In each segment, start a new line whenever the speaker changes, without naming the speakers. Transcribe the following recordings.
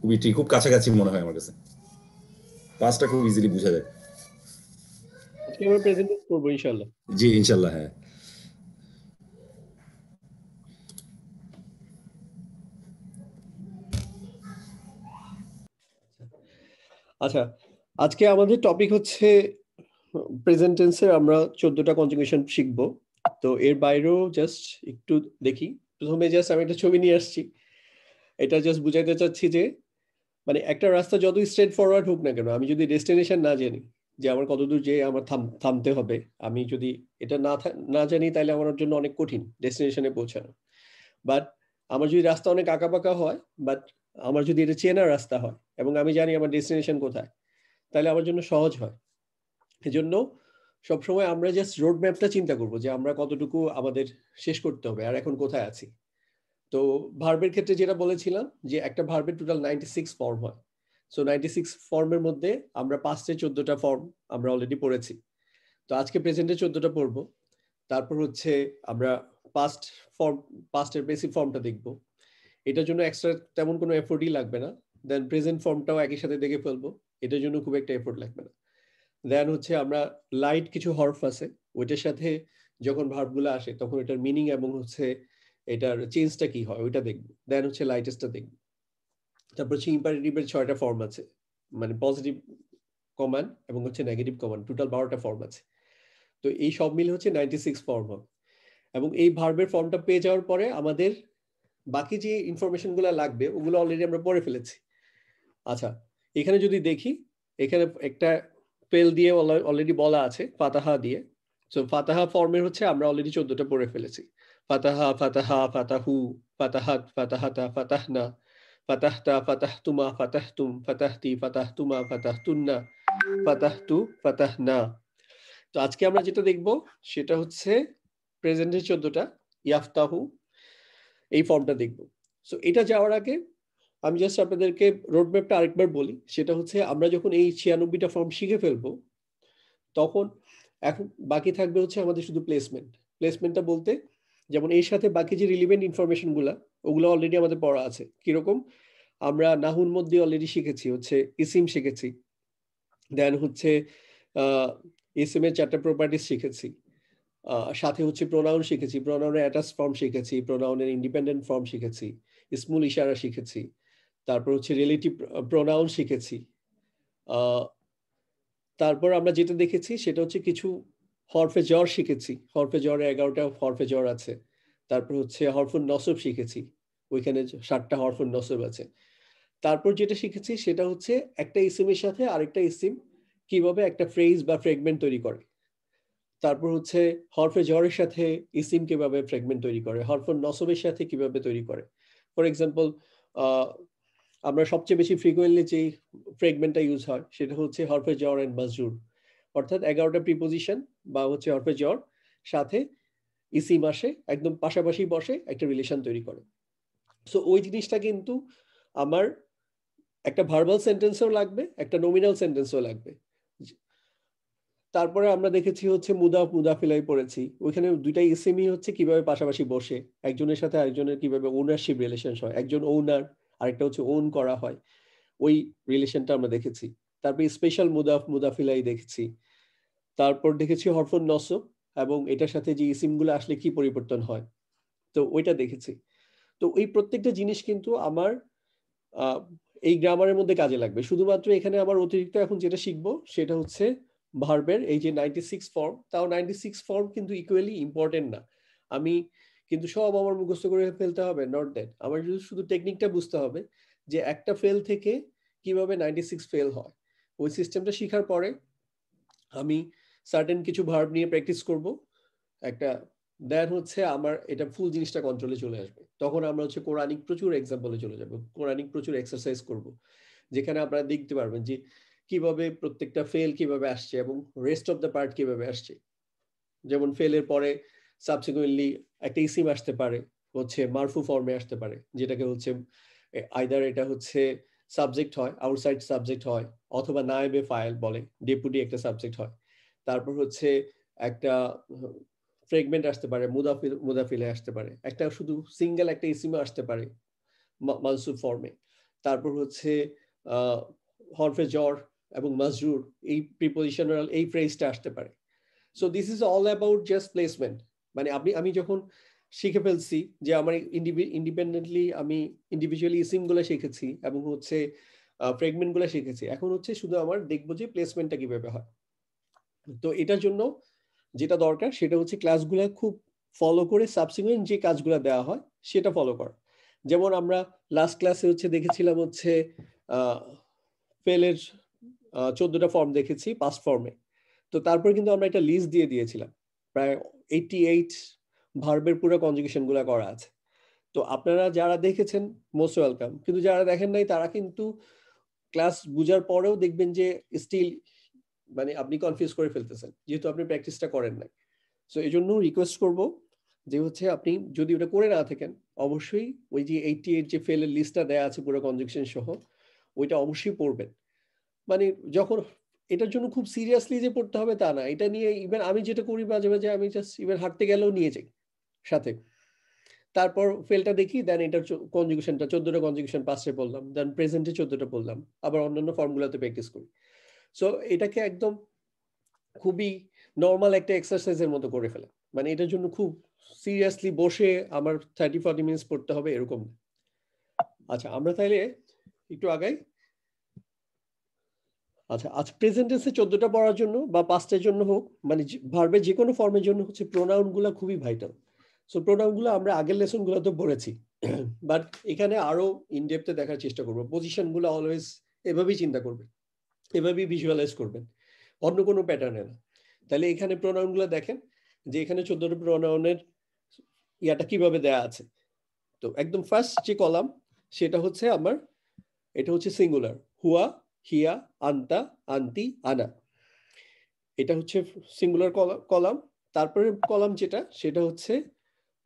খুবই ঠিক, খুব কাছাকাছি মনে হয় আমার কাছে। পাঁচটা খুব ইজিলি বোঝা যায়।
আজকে আমরা প্রেজেন্ট করবো ইনশাল্লাহ।
জি, ইনশাল্লাহ, হ্যাঁ।
আচ্ছা, আজকে আমাদের টপিক হচ্ছে প্রেজেন্ট টেন্সের আমরা 14টা কনজুগেশন শিখবো। তো এর বাইরেও জাস্ট একটু দেখি। প্রথমে জাস্ট আমি একটা ছবি নিয়ে আসছি। এটা জাস্ট বুঝাইতে চাচ্ছি যে মানে একটা রাস্তা যতই স্ট্রেট ফরওয়ার্ড হোক না কেন, আমি যদি ডেস্টিনেশন না জানি যে আমার কতদূর যেয়ে আমার থামতে হবে, আমি যদি এটা না জানি তাহলে আমার জন্য অনেক কঠিন ডেস্টিনেশনে পৌঁছানো। বাট আমার যদি রাস্তা অনেক আঁকাবাঁকা হয়, বাট আমার যদি এটা চেনা রাস্তা হয় এবং আমি জানি আমার ডেস্টিনেশন কোথায়, তাহলে আমার জন্য সহজ হয়। এজন্য সবসময় আমরা জাস্ট রোড ম্যাপটা চিন্তা করবো যে আমরা কতটুকু আমাদের শেষ করতে হবে আর এখন কোথায় আছি। তো ভার্বের ক্ষেত্রে যেটা বলেছিলাম যে একটা ভার্বের টোটাল 96 ফর্ম হয়। সো 96 ফর্মের মধ্যে আমরা পাস্টে 14টা ফর্ম আমরা অলরেডি পড়েছি। তো আজকে প্রেজেন্টে 14টা পড়বো। তারপর হচ্ছে আমরা পাস্ট ফর্ম, পাস্টের বেসিক ফর্মটা দেখবো। এটার জন্য এক্সট্রা তেমন কোনো এফোর্টই লাগবে না। দেন প্রেজেন্ট ফর্মটাও একই সাথে দেখে ফেলবো, এটার জন্য খুব একটা এফোর্ট লাগবে না। দেন হচ্ছে আমরা লাইট কিছু হরফ আছে, ওইটার সাথে যখন ভার্বগুলো আসে তখন এটার মিনিং এবং হচ্ছে এটার চেঞ্জটা কি হয় ওইটা দেখবো। দেন হচ্ছে লাইটেস্টটা দেখবো। তারপর হচ্ছে ইম্পারেটিভের 6টা ফর্ম আছে, মানে পজিটিভ কমান্ড এবং হচ্ছে নেগেটিভ কমান্ড, টোটাল 12টা ফর্ম আছে। তো এই সব মিলে হচ্ছে 96 ফর্ম হবে। এবং এই ভার্বের ফর্মটা পেয়ে যাওয়ার পরে আমাদের বাকি যে ইনফরমেশন গুলো লাগবে ওগুলো অলরেডি আমরা পড়ে ফেলেছি। আচ্ছা, এখানে যদি দেখি, এখানে একটা ফেল দিয়ে অলরেডি বলা আছে ফাতাহা দিয়ে। সো ফাতাহা ফর্মের হচ্ছে আমরা অলরেডি 14টা পড়ে ফেলেছি। ফাতাহা, ফাতাহা, ফাতাহু, ফাতাহাত, ফাতাহাতা, ফাতাহনা, ফাতাহতা, ফাতাহতুমা, ফাতাহতুম, ফাতাহতি, ফাতাহতুমা, ফাতাহতুন্না, ফাতাহতু, ফাতাহনা। তো আজকে আমরা যেটা দেখব সেটা হচ্ছে প্রেজেন্টের 14টা, ইয়াফতাহু, এই ফর্মটা দেখব। সো এটা যাওয়ার আগে আমি জাস্ট আপনাদেরকে রোড ম্যাপটা আরেকবার বলি। সেটা হচ্ছে আমরা যখন এই 96টা ফর্ম শিখে ফেলবো, তখন এখন বাকি থাকবে হচ্ছে আমাদের শুধু প্লেসমেন্ট। প্লেসমেন্টটা বলতে যেমন এর সাথে বাকি যে রিলিভেন্ট ইনফরমেশন গুলা, ওগুলো অলরেডি আমাদের পড়া আছে। কিরকম? আমরা নাহুর মধ্যে অলরেডি শিখেছি হচ্ছে ইসিম শিখেছি। দেন হচ্ছে ইসিম এর 4টা প্রপার্টিস শিখেছি। সাথে হচ্ছে প্রোনাউন শিখেছি, প্রোনাউনের অ্যাটাচ ফর্ম শিখেছি, প্রোনাউনের ইন্ডিপেন্ডেন্ট ফর্ম শিখেছি, স্মুল ইশারা শিখেছি। তারপর হচ্ছে রিলেটিভ প্রোনাউন শিখেছি। আহ, তারপর আমরা যেটা দেখেছি সেটা হচ্ছে কিছু হরফে জ্বর শিখেছি। হরফে জ্বরে 11টা হরফে জ্বর আছে। তারপর হচ্ছে হরফুন নসব শিখেছি, ওইখানে 7টা হরফুন নসব আছে। তারপর যেটা শিখেছি সেটা হচ্ছে একটা ইসিমের সাথে আরেকটা ইসিম কিভাবে একটা ফ্রেজ বা ফ্রেগমেন্ট তৈরি করে। তারপর হচ্ছে হরফে জ্বরের সাথে ইসিম কিভাবে ফ্রেগমেন্ট তৈরি করে, হরফুন নসবের সাথে কিভাবে তৈরি করে। ফর এক্সাম্পল, আমরা সবচেয়ে বেশি ফ্রিকুয়েন্টলি যে ফ্রেগমেন্টটা ইউজ হয় সেটা হচ্ছে হরফে জ্বর এন্ড মাজরুর। অর্থাৎ 11টা প্রিপোজিশন বা হচ্ছে হরফে জ্বর সাথে ইসিম আসে, একদম পাশাপাশি বসে একটা রিলেশন তৈরি করে। সো ওই জিনিসটা কিন্তু আমার একটা ভার্বাল সেন্টেন্সও লাগবে, একটা নমিনাল সেন্টেন্সও লাগবে। তারপরে আমরা দেখেছি হচ্ছে মুদাফিলাই পড়েছি, ওইখানে দুইটা ইসিমই হচ্ছে কিভাবে পাশাপাশি বসে একজনের সাথে আরেকজনের কিভাবে ওনারশিপ রিলেশন হয়, একজন ওনার আরেকটা হচ্ছে ওন করা হয়, ওই রিলেশনটা আমরা দেখেছি। তারপর স্পেশাল মুদাফিলাই দেখেছি। তারপর দেখেছি হরফুন নসব এবং এটার সাথে যে ইসিমগুলো আসলে কি পরিবর্তন হয়, তো ওইটা দেখেছি। তো এই প্রত্যেকটা জিনিস কিন্তু আমার আহ, এই গ্রামারের মধ্যে কাজে লাগবে। শুধুমাত্র এখানে আমার অতিরিক্ত এখন যেটা শিখবো সেটা হচ্ছে ভার্বের এই যে 96 ফর্ম। তাও 96 ফর্ম কিন্তু ইকুয়ালি ইম্পর্টেন্ট না। আমি কিন্তু সব আমার মুখস্থ করে ফেলতে হবে, নট দ্যাট। আমার শুধু টেকনিকটা বুঝতে হবে যে একটা ফেল থেকে কিভাবে 96 ফেল হয়। ওই সিস্টেমটা শিখার পরে আমি সার্টেন কিছু ভার্ব নিয়ে প্র্যাকটিস করব একটা, দেন হচ্ছে আমার এটা ফুল জিনিসটা কন্ট্রোলে চলে আসবে। তখন আমরা হচ্ছে কোরআনিক প্রচুর এক্সাম্পলে চলে যাব, কোরআনিক প্রচুর এক্সারসাইজ করব, যেখানে আপনারা দেখতে পারবেন যে কিভাবে প্রত্যেকটা ফেল কিভাবে আসছে এবং রেস্ট অফ দ্য পার্ট কিভাবে আসছে। যেমন ফেলের পরে সাবসিকুয়েন্টলি একটা ইসিম আসতে পারে, হচ্ছে মারফু ফর্মে আসতে পারে, যেটাকে হচ্ছে আইদার এটা হচ্ছে সাবজেক্ট হয়, আউটসাইড সাবজেক্ট হয়, অথবা নায়েবে ফাইল বলে, ডেপুটি একটা সাবজেক্ট হয়। তারপর হচ্ছে একটা ফ্রেগমেন্ট আসতে পারে, মুদাফিলে আসতে পারে, একটা শুধু সিঙ্গেল একটা ইসিমে আসতে পারে মানসুব ফর্মে। তারপর হচ্ছে হরফে জর এবং মাজরুর, এই প্রিপোজিশনাল এই ফ্রেজটা আসতে পারে। So this is all about just placement. মানে আমি যখন শিখে ফেলছি যে আমার ইন্ডিপেন্ডেন্টলি আমি ইন্ডিভিজুয়ালি ইসিমগুলো শিখেছি এবং হচ্ছে ফ্রেগমেন্টগুলো শিখেছি, এখন হচ্ছে শুধু আমার দেখবো যে প্লেসমেন্টটা কিভাবে হয়। তো এটার জন্য যেটা দরকার সেটা হচ্ছে ক্লাসগুলো খুব ফলো করে সাবসিকুয়েন্ট যে কাজগুলো দেওয়া হয় সেটা ফলো করা। যেমন আমরা লাস্ট ক্লাসে হচ্ছে দেখেছিলাম হচ্ছে ফেলের 14টা ফর্ম দেখেছি পাস্ট ফর্মে। তো তারপর কিন্তু আমরা একটা লিস্ট দিয়ে দিয়েছিলাম, প্রায় 88 ভার্বের পুরো কনজুগেশন গুলা করা আছে। তো আপনারা যারা দেখেছেন মোস্ট ওয়েলকাম, কিন্তু যারা দেখেন নাই তারা কিন্তু ক্লাস বুঝার পরেও দেখবেন যে স্টিল মানে আপনি কনফিউজ করে ফেলতেছেন, যেহেতু আপনি প্র্যাকটিসটা করেন নাই। সো এই জন্য রিকোয়েস্ট করবো যে হচ্ছে আপনি যদি ওটা করে না থাকেন, অবশ্যই ওই যে 88 যে ফেলের লিস্টটা দেওয়া আছে পুরো কনজুগেশন সহ, ওইটা অবশ্যই পড়বেন। মানে যখন এটার জন্য খুব সিরিয়াসলি যে পড়তে হবে তা না, এটা নিয়ে ইভেন আমি যেটা করি মাঝে মাঝে, আমি জাস্ট ইভেন হাঁটতে গেলেও নিয়ে যাই সাথে, তারপর ফেলটা দেখি, দেন এটার কনজুগেশনটা 14টা কনজুগেশন পাস্টে বললাম, দেন প্রেজেন্টে 14টা বললাম, আবার অন্যান্য ফর্মগুলোতে প্র্যাকটিস করি। সো এটাকে একদম খুবই নর্মাল একটা এক্সারসাইজের মতো করে ফেলা, মানে এটার জন্য খুব সিরিয়াসলি বসে আমার 30-40 মিনিটস পড়তে হবে এরকম না। আচ্ছা আমরা তাইলে একটু আগাই। আচ্ছা, আজ প্রেজেন্ট টেন্সে 14টা পড়ার জন্য বা পাস্টের জন্য হোক, মানে ভার্বের যে কোনো ফর্মের জন্য হচ্ছে প্রোনাউন গুলা খুবই ভাইটাল। সো প্রোনাউন গুলো আমরা আগের লেসন গুলোতে পড়েছি, বাট এখানে আরো ইনডেপথে দেখার চেষ্টা করবো। পজিশন গুলো অলওয়েজ এভাবেই চিন্তা করবেন, এভাবেই ভিজুয়ালাইজ করবেন, অন্য কোনো প্যাটার্নে না। তাহলে এখানে প্রোনাউন গুলো দেখেন যে এখানে 14টা প্রোনাউনের ইয়াটা কিভাবে দেয়া আছে। তো একদম ফার্স্ট যে কলাম সেটা হচ্ছে আমার, এটা হচ্ছে সিঙ্গুলার, হুয়া, হিয়া, আন্তা, আন্তি, আনা। এটা হচ্ছে সিঙ্গুলার কলাম। তারপরে কলাম যেটা সেটা হচ্ছে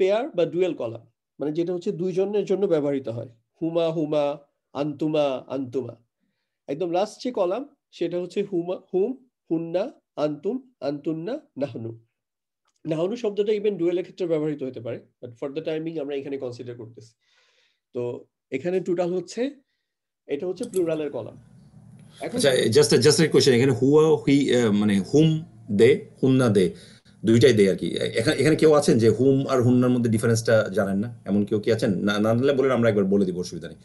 পেয়ার বা ডুয়েল কলাম, মানে যেটা হচ্ছে দুইজনের জন্য ব্যবহৃত হয়, হুমা, হুমা, আন্তুমা, আন্তুমা। একদম লাস্ট যে কলাম সেটা হচ্ছে হুমা, হুম, হুন্না, আন্তুম, আন্তুন্না, নাহনু। নাহনু শব্দটা ইভেন ডুয়েলের ক্ষেত্রে ব্যবহৃত হতে পারে, বাট ফর দ্য টাইমিং আমরা এখানে কনসিডার করতেছি। তো এখানে টোটাল হচ্ছে, এটা হচ্ছে প্লুরালের কলাম। এখন
আচ্ছা, জাস্ট এ কোশ্চেন, এখানে হুয়া হুই মানে হুম দে, হুন্না দে, দুইটাই দে আর কি। এখানে এখানে কেউ আছেন যে হুম আর হুন্নার মধ্যে ডিফারেন্সটা জানেন না, এমন কেউ কি আছেন? না, না জানলে বলেন, আমরা একবার বলে দিব, অসুবিধা নেই।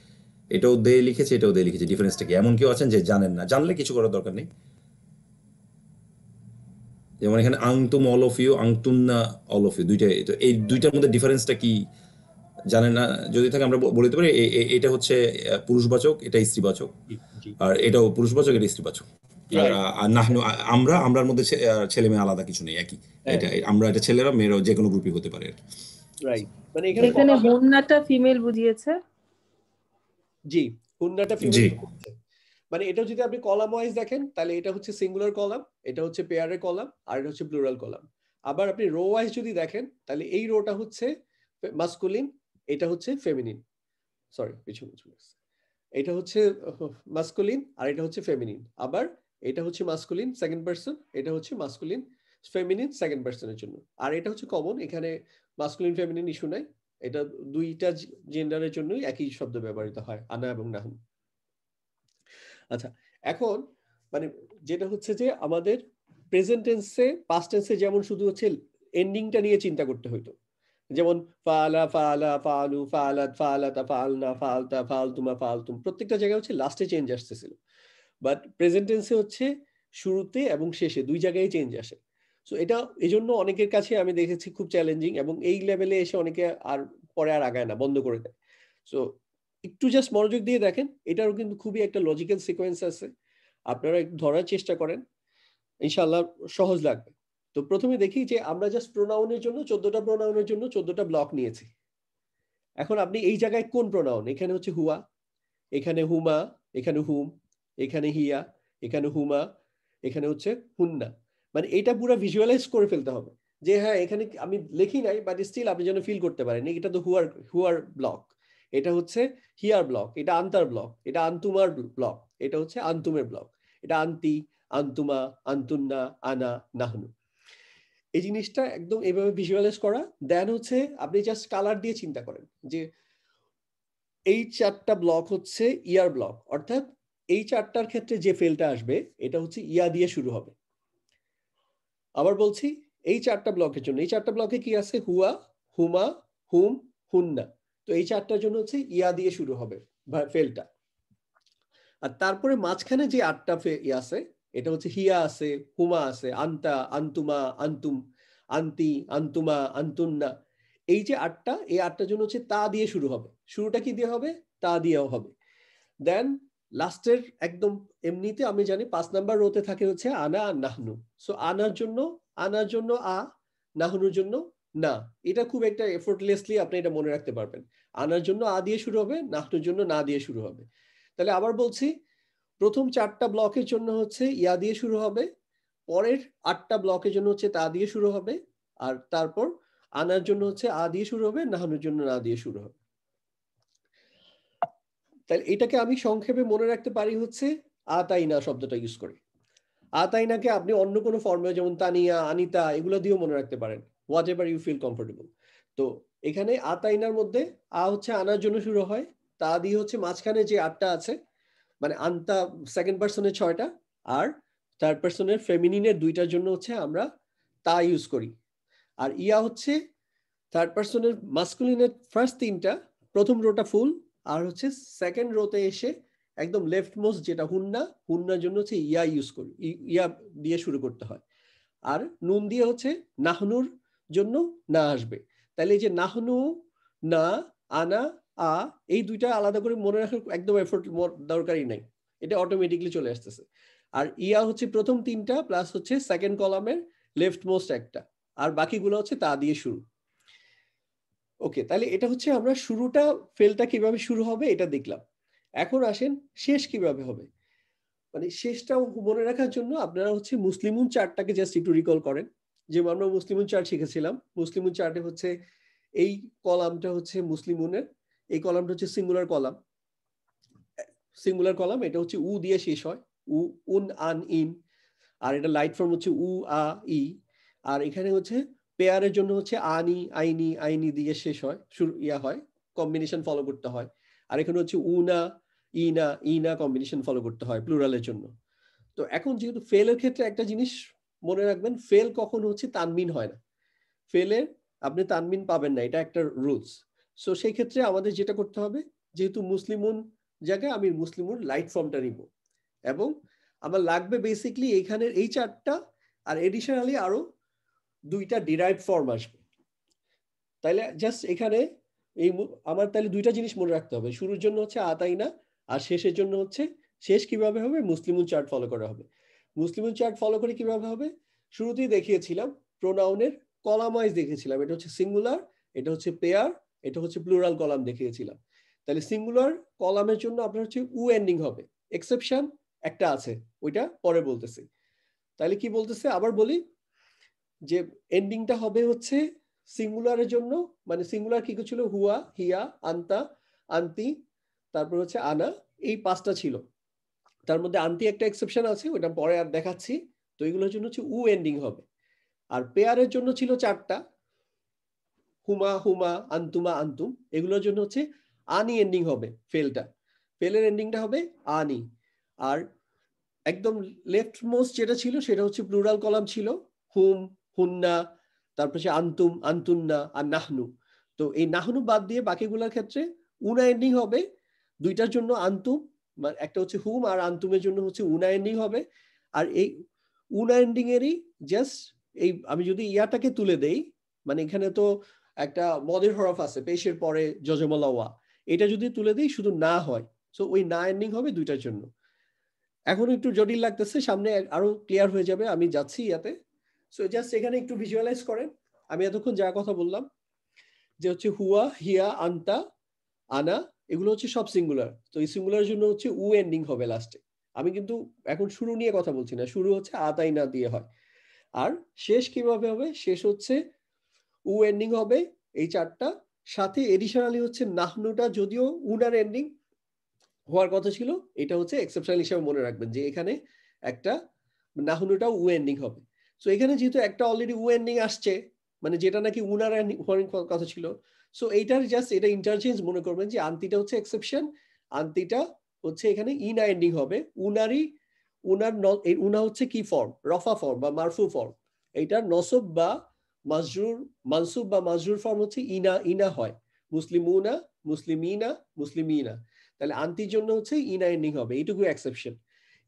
এটাও দে লিখেছে, এটাও দে লিখেছে, ডিফারেন্সটা কি? এমন কেউ আছেন যে জানেন না? জানলে কিছু করার দরকার নেই। যেমন এখানে আংতুম অল অফ ইউ, আংতুন্না অল অফ ইউ, দুইটাই। তো এই দুইটার মধ্যে ডিফারেন্সটা কি জানেন না? যদি থাকে আমরা বলে দিতে পারি এটা হচ্ছে পুরুষবাচক, এটা স্ত্রীবাচক,
জি, জি,
আর এটাও পুরুষবাচক, এটা স্ত্রীবাচক। আর
রাইট,
নাহনু, আমরার মধ্যে ছেলে মেয়ে আলাদা কিছু নেই, একই।
হ্যাঁ,
এটা আমরা, এটা ছেলেরা মেয়েরাও যে কোনো গ্রুপই হতে পারে আর কি।
রাইট। মানে এখানে
এখানে হুন্নাটা ফিমেল বুঝিয়েছে।
জি, হুন্নাটা
জি।
ফিমেল হচ্ছে, মানে এটা যদি আপনি কলাম ওয়াইজ দেখেন তাহলে এটা হচ্ছে সিঙ্গুলার কলাম, এটা হচ্ছে পেয়ারের কলাম, আর এটা হচ্ছে প্লুরাল কলাম। আবার আপনি রো ওয়াইজ যদি দেখেন তাহলে এই রোটা হচ্ছে মাস্কুলিন, এটা হচ্ছে ফেমিনিন, সরি পিছনে চলে গেছে। এটা হচ্ছে মাস্কুলিন আর এটা হচ্ছে ফেমিনিন। আবার এটা হচ্ছে মাস্কুলিন সেকেন্ড পারসন, এটা হচ্ছে মাস্কুলিন ফেমিনিন সেকেন্ড পারসনের জন্য। আর এটা হচ্ছে কমন, এখানে মাস্কুলিন ফেমিনিন ইস্যু নাই, এটা দুইটা জেন্ডারের জন্যই একই শব্দ ব্যবহৃত হয়, আনা এবং নাহুন। আচ্ছা, এখন মানে যেটা হচ্ছে যে আমাদের প্রেজেন্ট টেন্সে, পাস্ট টেন্সে যেমন শুধু হচ্ছে এন্ডিংটা নিয়ে চিন্তা করতে হইতো, যেমন ফালা, ফালা, ফালু, ফালাত, ফালাতা, ফালনা, ফালতা, ফালতুমা, ফালতুম, প্রত্যেকটা জায়গায় হচ্ছে লাস্টে চেঞ্জ আসতেছিল। বাট প্রেজেন্ট টেন্সে হচ্ছে শুরুতে এবং শেষে দুই জায়গায় চেঞ্জ আসে। সো এটা এই জন্য অনেকের কাছে আমি দেখেছি খুব চ্যালেঞ্জিং, এবং এই লেভেলে এসে অনেকে আর পরে আর আগায় না, বন্ধ করে দেয়। সো একটু জাস্ট মনোযোগ দিয়ে দেখেন, এটারও কিন্তু খুবই একটা লজিক্যাল সিকোয়েন্স আছে, আপনারা একটু ধরার চেষ্টা করেন, ইনশাআল্লাহ সহজ লাগবে। তো প্রথমে দেখি যে আমরা জাস্ট প্রোনাউনের জন্য 14টা প্রোনাউনের জন্য 14টা ব্লক নিয়েছি। এখন আপনি এই জায়গায় কোন প্রোনাউন, এখানে হচ্ছে হুয়া, এখানে হুমা, এখানে হুম, এখানে হিয়া, এখানে হুমা, এখানে হচ্ছে হুন্না। মানে এটা পুরো ভিজুয়ালাইজ করে ফেলতে হবে যে হ্যাঁ এখানে আমি লিখি নাই, বাট স্টিল আপনি যেন ফিল করতে পারেন এটা তো হুয়ার, হুয়ার ব্লক, এটা হচ্ছে হিয়ার ব্লক, এটা আন্তার ব্লক, এটা আন্তুমার ব্লক, এটা হচ্ছে আন্তুমের ব্লক, এটা আন্তি, আন্তুমা, আন্তুন্না, আনা, নাহনু। এই জিনিসটা একদম এইভাবে ভিজুয়ালাইজ করা, দেন হচ্ছে আপনি জাস্ট কালার দিয়ে চিন্তা করেন যে এই চারটা ব্লক হচ্ছে ইয়ার ব্লক, অর্থাৎ এই চারটার ক্ষেত্রে যে ফেলটা আসবে এটা হচ্ছে ইয়া দিয়ে শুরু হবে। আবার বলছি, এই চারটা ব্লকের জন্য, এই চারটা ব্লকে কি আছে? হুয়া, হুমা, হুম, হুন্না। তো এই চারটার জন্য হচ্ছে ইয়া দিয়ে শুরু হবে ফেলটা। আর তারপরে মাঝখানে যে আটটা আছে, এটা হচ্ছে হিয়া আছে, হুমা আছে, আন্তা, আন্তুমা, আন্তুম, আন্তি, আন্তুমা, আন্তুন্না। এই যে আটটা, এই আটটার জন্য হচ্ছে তা দিয়ে শুরু হবে। শুরুটা কি দিয়ে হবে? তা দিয়েও হবে। দেন লাস্টের একদম এমনিতে আমি জানি 5 নাম্বার রোতে থাকে হচ্ছে আনা আর নাহনু। সো আনার জন্য আ, নাহনুর জন্য না। এটা খুব একটা এফোর্টলেসলি আপনি এটা মনে রাখতে পারবেন। আনার জন্য আ দিয়ে শুরু হবে, নাহনুর জন্য না দিয়ে শুরু হবে। তাহলে আবার বলছি, প্রথম 4টা ব্লকের জন্য হচ্ছে ইয়া দিয়ে শুরু হবে, পরের 8টা ব্লকের জন্য হচ্ছে তা দিয়ে শুরু হবে, আর তারপর আনার জন্য হচ্ছে আ দিয়ে শুরু হবে, নাহানোর জন্য না দিয়ে শুরু হবে। তাহলে এটাকে আমি সংক্ষেপে মনে রাখতে পারি হচ্ছে আতাইনা শব্দটা ইউজ করে। আতাইনাকে আপনি অন্য কোনো ফর্মে যেমন তানিয়া, আনিতা এগুলো দিয়েও মনে রাখতে পারেন, whatever you feel comfortable. তো এখানে আতাইনার মধ্যে আ হচ্ছে আনার জন্য শুরু হয়, তা দিয়ে হচ্ছে মাঝখানে যে 8টা আছে, মানে আনতা সেকেন্ড পার্সনের 6টা, আর থার্ড পার্সনের ফেমিনিনের 2টার জন্য হচ্ছে আমরা তা ইউজ করি। আর ইয়া হচ্ছে থার্ড পার্সনের মাস্কুলিনের ফার্স্ট 3টা, প্রথম রোটা ফুল, আর হচ্ছে সেকেন্ড রোতে এসে একদম লেফট মোস্ট যেটা হুন্না, হুন্নার জন্য হচ্ছে ইয়া ইউজ করি, ইয়া দিয়ে শুরু করতে হয়। আর নুন দিয়ে হচ্ছে নাহনুর জন্য না আসবে। তাহলে এই যে নাহনু, না, আনা, আ, এই 2টা আলাদা করে মনে রাখার একদম এফোর্ট দরকারই নাই, এটা অটোমেটিকলি চলে আসতেছে। আর ইয়া হচ্ছে প্রথম 3টা প্লাস হচ্ছে সেকেন্ড কলামের লেফট মোস্ট একটা, আর বাকিগুলো হচ্ছে তা দিয়ে শুরু। ওকে, তাহলে এটা হচ্ছে আমরা শুরুটা, ফেলটা কিভাবে শুরু হবে এটা দেখলাম। এখন আসেন শেষ কিভাবে হবে। মানে শেষটাও মনে রাখার জন্য আপনারা হচ্ছে মুসলিমুন চার্টটাকে জাস্ট একটু রিকল করেন। যেমন আমরা মুসলিমুন চার্ট শিখেছিলাম, মুসলিমুন চার্টে হচ্ছে এই কলামটা হচ্ছে মুসলিমুনের, এই কলামটা হচ্ছে সিঙ্গুলার কলাম, এটা হচ্ছে উ দিয়ে শেষ হয়, উ, উন, আন, ইন। আর এটা লাইট ফর্ম হচ্ছে উ, আ, ই। আর এখানে হচ্ছে পেয়ারের জন্য হচ্ছে আনি, আইনি, আইনি দিয়ে শেষ হয়, শুরু ইয়া হয়, কম্বিনেশন ফলো করতে হয়। আর এখানে হচ্ছে উনা, ইনা, ইনা কম্বিনেশন ফলো করতে হয় প্লুরালের জন্য। তো এখন যেহেতু ফেলের ক্ষেত্রে একটা জিনিস মনে রাখবেন, ফেল কখন হচ্ছে তানমিন হয় না, ফেলে আপনি তানমিন পাবেন না, এটা একটা রুলস। সো সেই ক্ষেত্রে আমাদের যেটা করতে হবে, যেহেতু মুসলিমুন জায়গায় আমি মুসলিমুন লাইট ফর্মটা নিব, এবং আমার লাগবে বেসিকলি এইখানের এই 4টা, আর এডিশনালি আরো 2টা ডিরাইভ ফর্ম আসবে। তাইলে জাস্ট এখানে এই আমার তাহলে 2টা জিনিস মনে রাখতে হবে, শুরুর জন্য হচ্ছে আতাইনা, আর শেষের জন্য হচ্ছে, শেষ কিভাবে হবে? মুসলিমুন চার্ট ফলো করা হবে। মুসলিমুন চার্ট ফলো করে কিভাবে হবে? শুরুতেই দেখিয়েছিলাম প্রোনাউনের কলাম ওয়াইজ দেখিয়েছিলাম, এটা হচ্ছে সিঙ্গুলার, এটা হচ্ছে পেয়ার, এটা হচ্ছে প্লুরাল কলাম দেখিয়েছিলাম। তাহলে সিঙ্গুলার কলামের জন্য আপনার হচ্ছে উ এন্ডিং হবে, এক্সেপশন একটা আছে, ওইটা পরে বলতেছি। তাহলে কি বলতেছে আবার বলি, যে এন্ডিংটা হবে হচ্ছে সিঙ্গুলারের জন্য, মানে সিঙ্গুলার কি ছিল? হুয়া, হিয়া, আন্তা, আন্তি, তারপর হচ্ছে আনা, এই 5টা ছিল। তার মধ্যে আন্তি একটা এক্সেপশন আছে, ওটা পরে আর দেখাচ্ছি। তো এগুলোর জন্য হচ্ছে উ এন্ডিং হবে। আর পেয়ারের জন্য ছিল 4টা, হুমা, হুমা, আন্তুমা, আন্তুম, এগুলোর জন্য হচ্ছে আনি এন্ডিং হবে ফেলটা, ফেলের এন্ডিংটা হবে আনি। আর একদম লেফট মোস্ট যেটা ছিল সেটা হচ্ছে প্লুরাল কলাম ছিল, হুম, হুন্না, তারপর হচ্ছে আন্তুম, আন্তুন্না, আর নাহনু। তো এই নাহনু বাদ দিয়ে বাকিগুলোর ক্ষেত্রে উনা এন্ডিং হবে 2টার জন্য আন্তুম, একটা হচ্ছে হুম, আর আন্তুমের জন্য হচ্ছে উনা এন্ডিং হবে। আর এই উনা এন্ডিং এরই জাস্ট এই আমি যদি ইয়াটাকে তুলে দেই, মানে এখানে তো একটা মদের হরফ আছে পেশের পরে যজমলা ওয়া, এটা যদি তুলে দিই শুধু না হয়, সো ওই না এন্ডিং হবে 2টার জন্য। এখন একটু জটিল লাগতেছে, সামনে আরো ক্লিয়ার হয়ে যাবে, আমি যাচ্ছি ইয়াতে। সো জাস্ট এখানে একটু ভিজুয়ালাইজ করেন আমি এতক্ষণ যা কথা বললাম, যে হচ্ছে হুয়া, হিয়া, আন্তা, আনা, এগুলো হচ্ছে সব সিঙ্গুলার। তো এই সিঙ্গুলারের জন্য হচ্ছে উ এন্ডিং হবে লাস্টে। আমি কিন্তু এখন শুরু নিয়ে কথা বলছি না, শুরু হচ্ছে আতাই না দিয়ে হয়। আর শেষ কিভাবে হবে? শেষ হচ্ছে উ এন্ডিং হবে এই 4টা, সাথে এডিশনালি হচ্ছে নাহনুটা যদিও উনার এন্ডিং হওয়ার কথা ছিল, এটা হচ্ছে এক্সেপশনাল হিসেবে মনে রাখবেন যে এখানে একটা নাহনুটাও উ এন্ডিং হবে। সো এখানে যেহেতু একটা অলরেডি উ এন্ডিং আসছে, মানে যেটা নাকি উনার হওয়ার কথা ছিল, সো এইটার জাস্ট এটা ইন্টারচেঞ্জ মনে করবেন যে আন্তিটা হচ্ছে এক্সেপশন, আন্তিটা হচ্ছে এখানে ইনা এন্ডিং হবে। এই উনা হচ্ছে কি ফর্ম, রফা ফর্ম বা মারফু ফর্ম। এইটার নসব বা মাজরুর, মানসুব বা মাজরুর ফর্ম হচ্ছে ইনা, ইনা হয়, মুসলিমুনা, মুসলিমিনা, মুসলিমিনা। তাহলে আন্তির জন্য হচ্ছে ইনা এন্ডিং হবে, এইটুকু এক্সেপশন।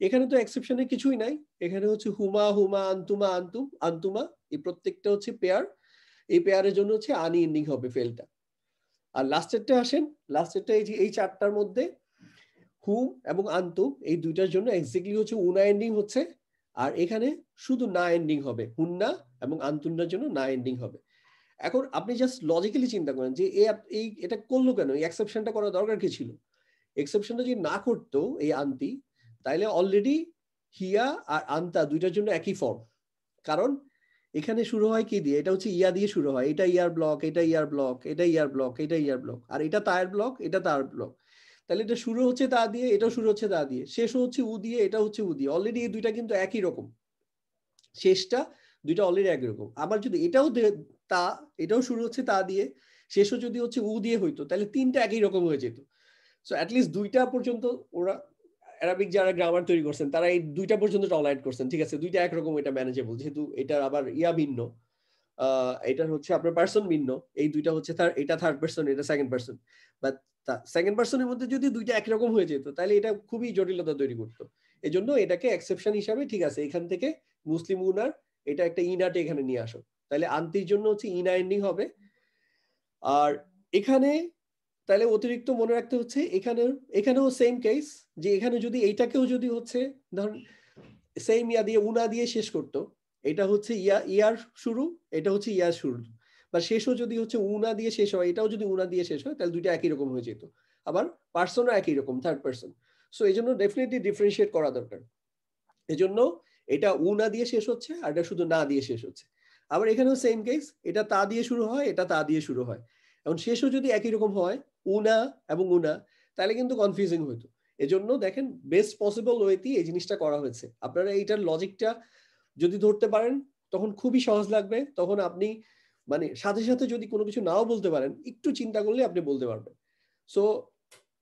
এখানে তো এক্সেপশনের কিছুই নাই, এখানে হচ্ছে হুমা, হুমা, আন্তুমা, আন্তুম, আন্তুমা, এই প্রত্যেকটা হচ্ছে পেয়ার। এই পেয়ারের জন্য হচ্ছে আনি এন্ডিং হবে ফেলটা। আর লাস্টেরটা আসেন, লাস্টেরটা এই যে এই চারটার মধ্যে হুম এবং আন্তুম এই দুইটার জন্য এক্স্যাক্টলি হচ্ছে উনা এন্ডিং হচ্ছে, আর এখানে শুধু না এন্ডিং হবে, হুন্না এবং আন্তুন্নার জন্য না এন্ডিং হবে। এখন আপনি জাস্ট লজিক্যালি চিন্তা করেন যে এই এটা করলো কেন, এই এক্সেপশনটা করার দরকার কি ছিল? এক্সেপশনটা যদি না করতো এই আন্তি, তাইলে অলরেডি হিয়া আর আন্তা দুইটার জন্য একই ফর্ম। কারণ এখানে শুরু হয় কি দিয়ে, এটা হচ্ছে ইয়া দিয়ে শুরু হয়, এটা ইয়ার ব্লক, এটা ইয়ার ব্লক, এটা ইয়ার ব্লক, এটা ইয়ার ব্লক, আর এটা তার ব্লক, এটা তার ব্লক। তাহলে এটা শুরু হচ্ছে তা দিয়ে, এটাও শুরু হচ্ছে তা দিয়ে, শেষ হচ্ছে উ দিয়ে, এটা হচ্ছে উ দিয়ে। অলরেডি এই দুইটা কিন্তু একই রকম, শেষটা দুইটা অলরেডি একই রকম। আবার যদি এটাও তা, এটাও শুরু হচ্ছে তা দিয়ে, শেষও যদি হচ্ছে উ দিয়ে হইতো, তাহলে তিনটা একই রকম হয়ে যেত। সো অ্যাটলিস্ট দুইটা পর্যন্ত ওরা অ্যারাবিক যারা গ্রামার তৈরি করছেন তারা এই দুইটা পর্যন্ত টলারেট করছেন, ঠিক আছে, দুইটা একরকম, এটা ম্যানেজেবল, যেহেতু এটার আবার ইয়া ভিন্ন, এটার হচ্ছে আপনার পার্সন ভিন্ন, এই দুইটা হচ্ছে তার, এটা থার্ড পার্সন, এটা সেকেন্ড পার্সন। বাট সেকেন্ড পার্সনের মধ্যে যদি দুইটা একরকম হয়ে যেত, তাহলে এটা খুবই জটিলতা তৈরি করতো। এই জন্য এটাকে এক্সেপশন হিসাবে, ঠিক আছে, এখান থেকে মুসলিম উনার এটা একটা ইনাটে এখানে নিয়ে আসো, তাহলে আন্তির জন্য হচ্ছে ইনা এন্ডিং হবে। আর এখানে তাহলে অতিরিক্ত মনে রাখতে হচ্ছে এখানেও সেম কেস, যে এখানে যদি এইটাকেও যদি হচ্ছে ধরুন সেম ইয়া দিয়ে উনা দিয়ে শেষ করতো, এটা হচ্ছে ইয়ার শুরু, এটা হচ্ছে ইয়ার শুরু, বা শেষও যদি হচ্ছে উনা দিয়ে শেষ হয়, এটাও যদি উনা দিয়ে শেষ হয়, তাহলে দুইটা একই রকম হয়ে যেত। আবার পার্সনও একই রকম, থার্ড পার্সন। সো এই জন্য ডেফিনেটলি ডিফারেন্সিয়েট করা দরকার। এই জন্য এটা উনা দিয়ে শেষ হচ্ছে, আর এটা শুধু না দিয়ে শেষ হচ্ছে। আবার এখানেও সেম কেস, এটা তা দিয়ে শুরু হয়, এটা তা দিয়ে শুরু হয়। এখন শেষও যদি একই রকম হয়, উনা এবং উনা, তাহলে কিন্তু কনফিউজিং হইতো। এজন্য দেখেন বেস্ট পসিবল ওয়েতেই এই জিনিসটা করা হয়েছে। আপনারা এইটার লজিকটা যদি ধরতে পারেন তখন খুবই সহজ লাগবে। তখন আপনি মানে সাথে সাথে যদি কোনো কিছু নাও বলতে পারেন, একটু চিন্তা করলে আপনি বলতে পারবেন। সো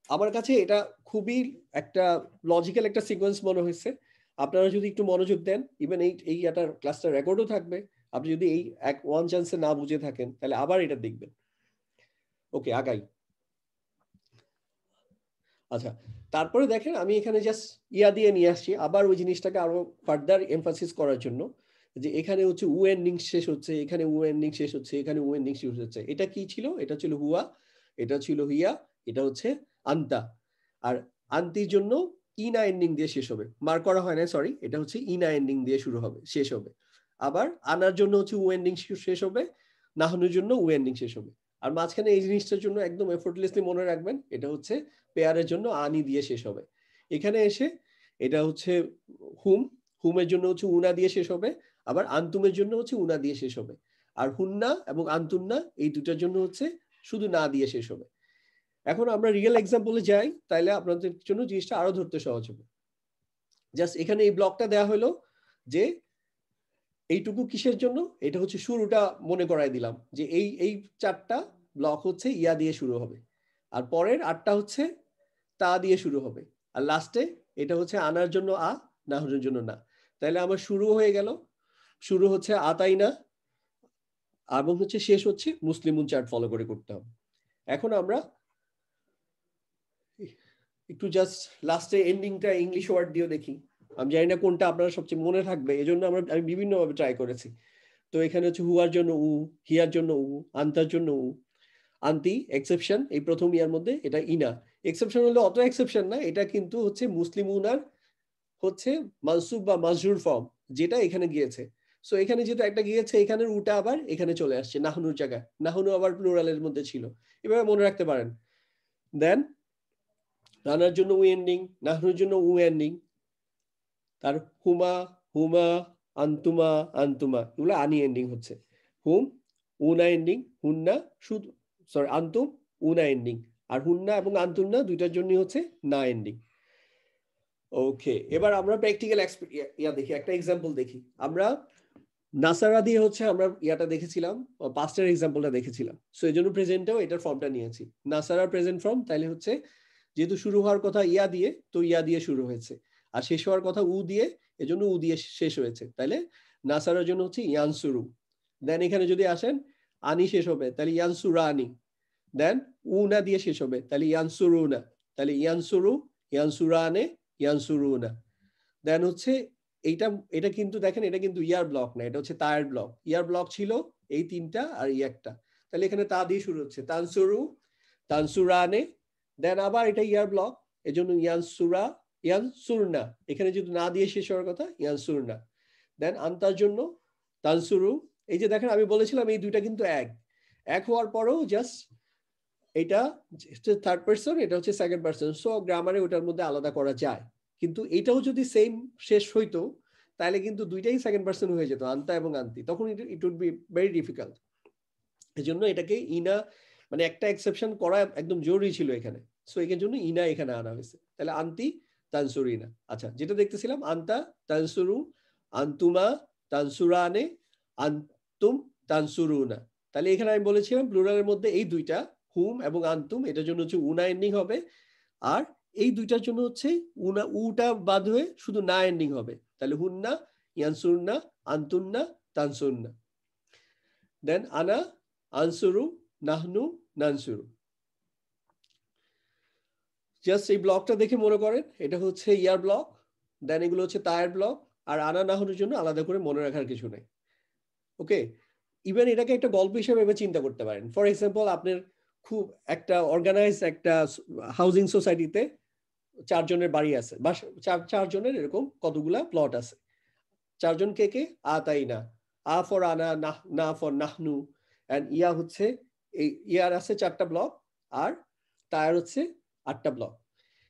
আমার কাছে এটা খুবই একটা লজিক্যাল একটা সিকোয়েন্স মনে হয়েছে। আপনারা যদি একটু মনোযোগ দেন, ইভেন এই একটা ক্লাসটা রেকর্ডও থাকবে, আপনি যদি এই ওয়ান চান্সে না বুঝে থাকেন, তাহলে আবার এটা দেখবেন। ওকে, আগাই। আচ্ছা, তারপরে দেখেন আমি এখানে জাস্ট ইয়া দিয়ে নিয়ে আসছি আবার ওই জিনিসটাকে আরো ফার্দার এমফাসিস করার জন্য, যে এখানে হচ্ছে উ এন্ডিং শেষ হচ্ছে, এখানে উ এন্ডিং শেষ হচ্ছে, এখানে উ এন্ডিং শেষ হচ্ছে। এটা কি ছিল? এটা ছিল হুয়া, এটা ছিল হিয়া, এটা হচ্ছে আন্তা। আর আন্তির জন্য ইনা এন্ডিং দিয়ে শেষ হবে, মার্ক করা হয় না, সরি, এটা হচ্ছে ইনা এন্ডিং দিয়ে শুরু হবে, শেষ হবে। আবার আনার জন্য হচ্ছে উ এন্ডিং শেষ হবে, নাহনুর জন্য উ এন্ডিং শেষ হবে। আর মাঝখানে এই জিনিসটার জন্য একদম এফোর্টলেসলি মনে রাখবেন, এটা হচ্ছে পেয়ারের জন্য আনি দিয়ে শেষ হবে। এখানে এসে এটা হচ্ছে হুম, হুমের জন্য হচ্ছে উনা দিয়ে শেষ হবে, আবার আন্তুমের জন্য হচ্ছে উনা দিয়ে শেষ হবে। আর হুন্না এবং আন্তুন্না এই দুটার জন্য হচ্ছে শুধু না দিয়ে শেষ হবে। এখন আমরা রিয়েল এক্সাম্পলে যাই, তাইলে আপনাদের জন্য জিনিসটা আরো ধরতে সহজ হবে। জাস্ট এখানে এই ব্লকটা দেওয়া হলো যে এইটুকু কিসের জন্য, এটা হচ্ছে শুরুটা মনে করাই দিলাম, যে এই চারটা ব্লক হচ্ছে ইয়া দিয়ে শুরু হবে, আর পরের আটটা হচ্ছে তা দিয়ে শুরু হবে, আর লাস্টে এটা হচ্ছে আনার জন্য আ, নাহরের জন্য না। তাহলে আমার শুরু হয়ে গেল, শুরু হচ্ছে আতাই না, এবং হচ্ছে শেষ হচ্ছে মুসলিমুন চার্ট ফলো করে করতে হবে। এখন আমরা একটু জাস্ট লাস্টে এন্ডিংটা ইংলিশ ওয়ার্ড দিয়ে দেখি। আমি জানি না কোনটা আপনার সবচেয়ে মনে থাকবে, এই জন্য আমি বিভিন্নভাবে ট্রাই করেছি। তো এখানে হচ্ছে হুয়ার জন্য উ, হিয়ার জন্য উ, আন্তার জন্য উ। আন্তি এক্সেপশন, এই প্রথম ইয়ার মধ্যে এটা ইনা এক্সেপশন হলে অত এক্সেপশন না, এটা কিন্তু হচ্ছে মুসলিম উনার হচ্ছে মানসুব বা মাজরুর ফর্ম, যেটা এখানে গিয়েছে। সো এখানে যেহেতু একটা গিয়েছে, এখানের উটা আবার এখানে চলে আসছে নাহনুর জায়গায়, নাহনু আবার প্লুরালের মধ্যে ছিল, এভাবে মনে রাখতে পারেন। দেন রানার জন্য উ এন্ডিং, নাহনুর জন্য উ এন্ডিং, তার হুমা, হুমা, আন্তুমা, আন্তুমা, এগুলো আনি এন্ডিং হচ্ছে। হুম, উনা এন্ডিং, হুন্না শুধু, সরি, আন্তুম, উনা এন্ডিং, আর হুন্না এবং আন্তুন্না দুইটার জন্য হচ্ছে না এন্ডিং। ওকে, এবার আমরা প্র্যাকটিক্যাল ইয়া দেখি, একটা এক্সাম্পল দেখি। আমরা নাসারা দিয়ে হচ্ছে আমরা ইয়াটা দেখেছিলাম, পাস্টের এক্সাম্পলটা দেখেছিলাম, সো এই জন্য প্রেজেন্টেও এটার ফর্মটা নিয়েছি। নাসারা প্রেজেন্ট ফর্ম, তাহলে হচ্ছে যেহেতু শুরু হওয়ার কথা ইয়া দিয়ে, তো ইয়া দিয়ে শুরু হয়েছে, আর শেষ হওয়ার কথা উ দিয়ে, এজন্য উ দিয়ে শেষ হয়েছে, তাহলে নাসারার জন্য হচ্ছে ইয়ানসুরু। দেন এখানে যদি আসেন আনি শেষ হবে, তাহলে ইয়ানসুরা আনি। দেন উ না দিয়ে শেষ হবে, তাহলে ইয়ানসুরু না, তাহলে ইয়ানসুরু, ইয়ানসুরা আনে, ইয়ানসুরু না। দেন হচ্ছে এইটা, এটা কিন্তু দেখেন এটা কিন্তু ইয়ার ব্লক না, এটা হচ্ছে তায়ের ব্লক। ইয়ার ব্লক ছিল এই তিনটা আর এই একটা, তাহলে এখানে তা দিয়ে শুরু হচ্ছে, তানসুরু, তানসুরানে। দেন আবার এটা ইয়ার ব্লক, এজন্য ইয়ানসুরা, ইয়ানসুরনা, এখানে যেহেতু না দিয়ে শেষ হওয়ার কথা, ইয়ানসুরনা। দেন আন্তার জন্য তানসুরু। এই যে দেখেন আমি বলেছিলাম এই দুইটা কিন্তু এক হওয়ার পরেও জাস্ট এটা থার্ড পার্সন, এটা হচ্ছে সেকেন্ড পার্সন, সো গ্রামারে ওটার মধ্যে আলাদা করা যায়। কিন্তু এটাও যদি সেম শেষ হইতো তাহলে কিন্তু দুইটাই সেকেন্ড পার্সন হয়ে যেত, আন্তা এবং আন্তি, তখন it would be very difficult. এই জন্য এটাকে ইনা, মানে একটা এক্সেপশন করা একদম জরুরি ছিল এখানে, সো এর জন্য ইনা এখানে আনা হয়েছে। তাহলে আন্তি তানসুরিনা। আচ্ছা, যেটা দেখতেছিলাম আন্তা তানসুরু, আন্তুমা তানসুরানে, আন্তুম তানসুরুনা। তাহলে এখানে আমি বলেছিলাম প্লুরালের মধ্যে এই দুইটা হুম এবং আন্তুম, এটার জন্য হচ্ছে উনা এন্ডিং হবে, আর এই দুইটার জন্য হচ্ছে উনা, উটা বাদ হয়ে শুধু না এন্ডিং হবে, তাহলে হুন্না, ইয়ানসুরনা, আন্তুন্না, তানসুরনা। দেন আনা, আনসুরু, নাহনু, নানসুরু। জাস্ট এই ব্লকটা দেখে মনে করেন এটা হচ্ছে ইয়ার ব্লক, দেন এগুলো হচ্ছে তায়ের ব্লক, আর আনা নাহনুর জন্য আলাদা করে মনে রাখার কিছু নেই। ওকে, ইভেন এটাকে একটা গল্প হিসেবে এবার চিন্তা করতে পারেন। ফর এক্সাম্পল, আপনার খুব একটা অর্গানাইজ একটা হাউজিং সোসাইটিতে 4 জনের বাড়ি আছে, বা 4 জনের এরকম কতগুলা প্লট আছে। 4 জন কে কে? তাই না, আ ফর আনা, না ফর নাহনু, এন্ড ইয়া হচ্ছে এই ইয়ার আছে 4টা ব্লক, আর তার হচ্ছে 8টা ব্লক।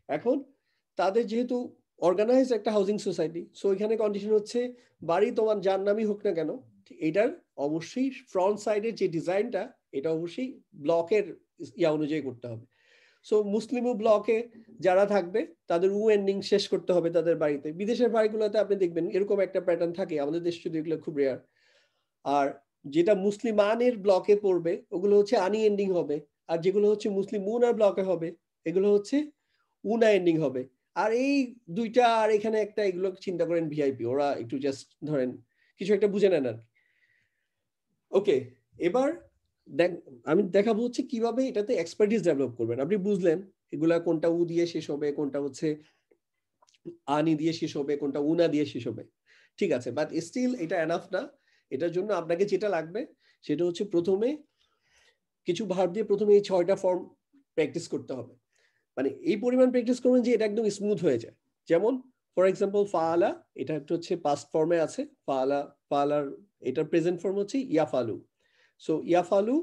এখন তাদের যেহেতু অর্গানাইজ একটা হাউজিং সোসাইটি, সো এখানে কন্ডিশন হচ্ছে বাড়ি তোমার যার নামই হোক না কেন, এটার অবশ্যই ফ্রন্ট সাইডের যে ডিজাইনটা, এটা অবশ্যই ব্লকের ইয়া অনুযায়ী করতে হবে। সো মুসলিমও ব্লকে যারা থাকবে তাদের উ এন্ডিং শেষ করতে হবে তাদের বাড়িতে। বিদেশের বাড়িগুলোতে আপনি দেখবেন এরকম একটা প্যাটার্ন থাকে, আমাদের দেশে যদি এগুলো খুব রেয়ার। আর যেটা মুসলিমানের ব্লকে পড়বে ওগুলো হচ্ছে আনি এন্ডিং হবে, আর যেগুলো হচ্ছে মুসলিম মুনার ব্লকে হবে এগুলো হচ্ছে উনা এন্ডিং হবে। আর এই দুইটা আর এখানে একটা, এগুলো চিন্তা করেন ভিআইপি, ওরা একটু জাস্ট ধরেন কিছু একটা বুঝে নেন আর কি। ওকে, এবার আমি দেখাবো হচ্ছে কিভাবে এটাতে এক্সপার্টিস ডেভেলপ করবেন। আপনি বুঝলেন এগুলা কোনটা উ দিয়ে শেষ হবে, কোনটা হচ্ছে আনি দিয়ে শেষ হবে, কোনটা উনা দিয়ে শেষ হবে, ঠিক আছে, বাট স্টিল এটা এনাফ না। এটার জন্য আপনাকে যেটা লাগবে সেটা হচ্ছে প্রথমে কিছু ভার্ব দিয়ে প্রথমে এই 6টা ফর্ম প্র্যাকটিস করতে হবে, মানে এই পরিমাণ প্র্যাকটিস করবেন যে এটা একদম স্মুথ হয়ে যায়। যেমন ফর এক্সাম্পল ফাআলা, এটা একটা হচ্ছে পাস্ট ফর্মে আছে ফাআলা, ফাআলার এটার প্রেজেন্ট ফর্ম হচ্ছে ইয়াফালু। সো ইয়াফালু,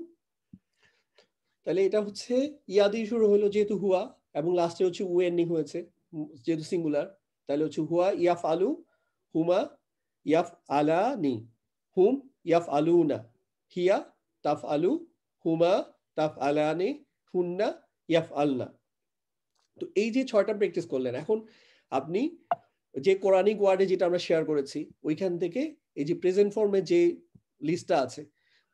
তাহলে এটা হচ্ছে ইয়া দিয়ে শুরু হলো যেহেতু হুয়া, এবং লাস্টে হচ্ছে উ এন্ডিং হয়েছে যেহেতু সিঙ্গুলার, তাহলে হচ্ছে হুয়া ইয়াফআলু, হুমা ইয়াফআলানি, হুম ইয়াফআলুনা, হিয়া তাফআলু, হুমা তাফআলানি, হুন্না ইয়াফআলনা। তো এই যে 6টা প্র্যাকটিস করলেন, এখন আপনি যে কোরআনিক ওয়ার্ডে যেটা আমরা শেয়ার করেছি ওইখান থেকে এই যে প্রেজেন্ট ফর্মে যে লিস্টটা আছে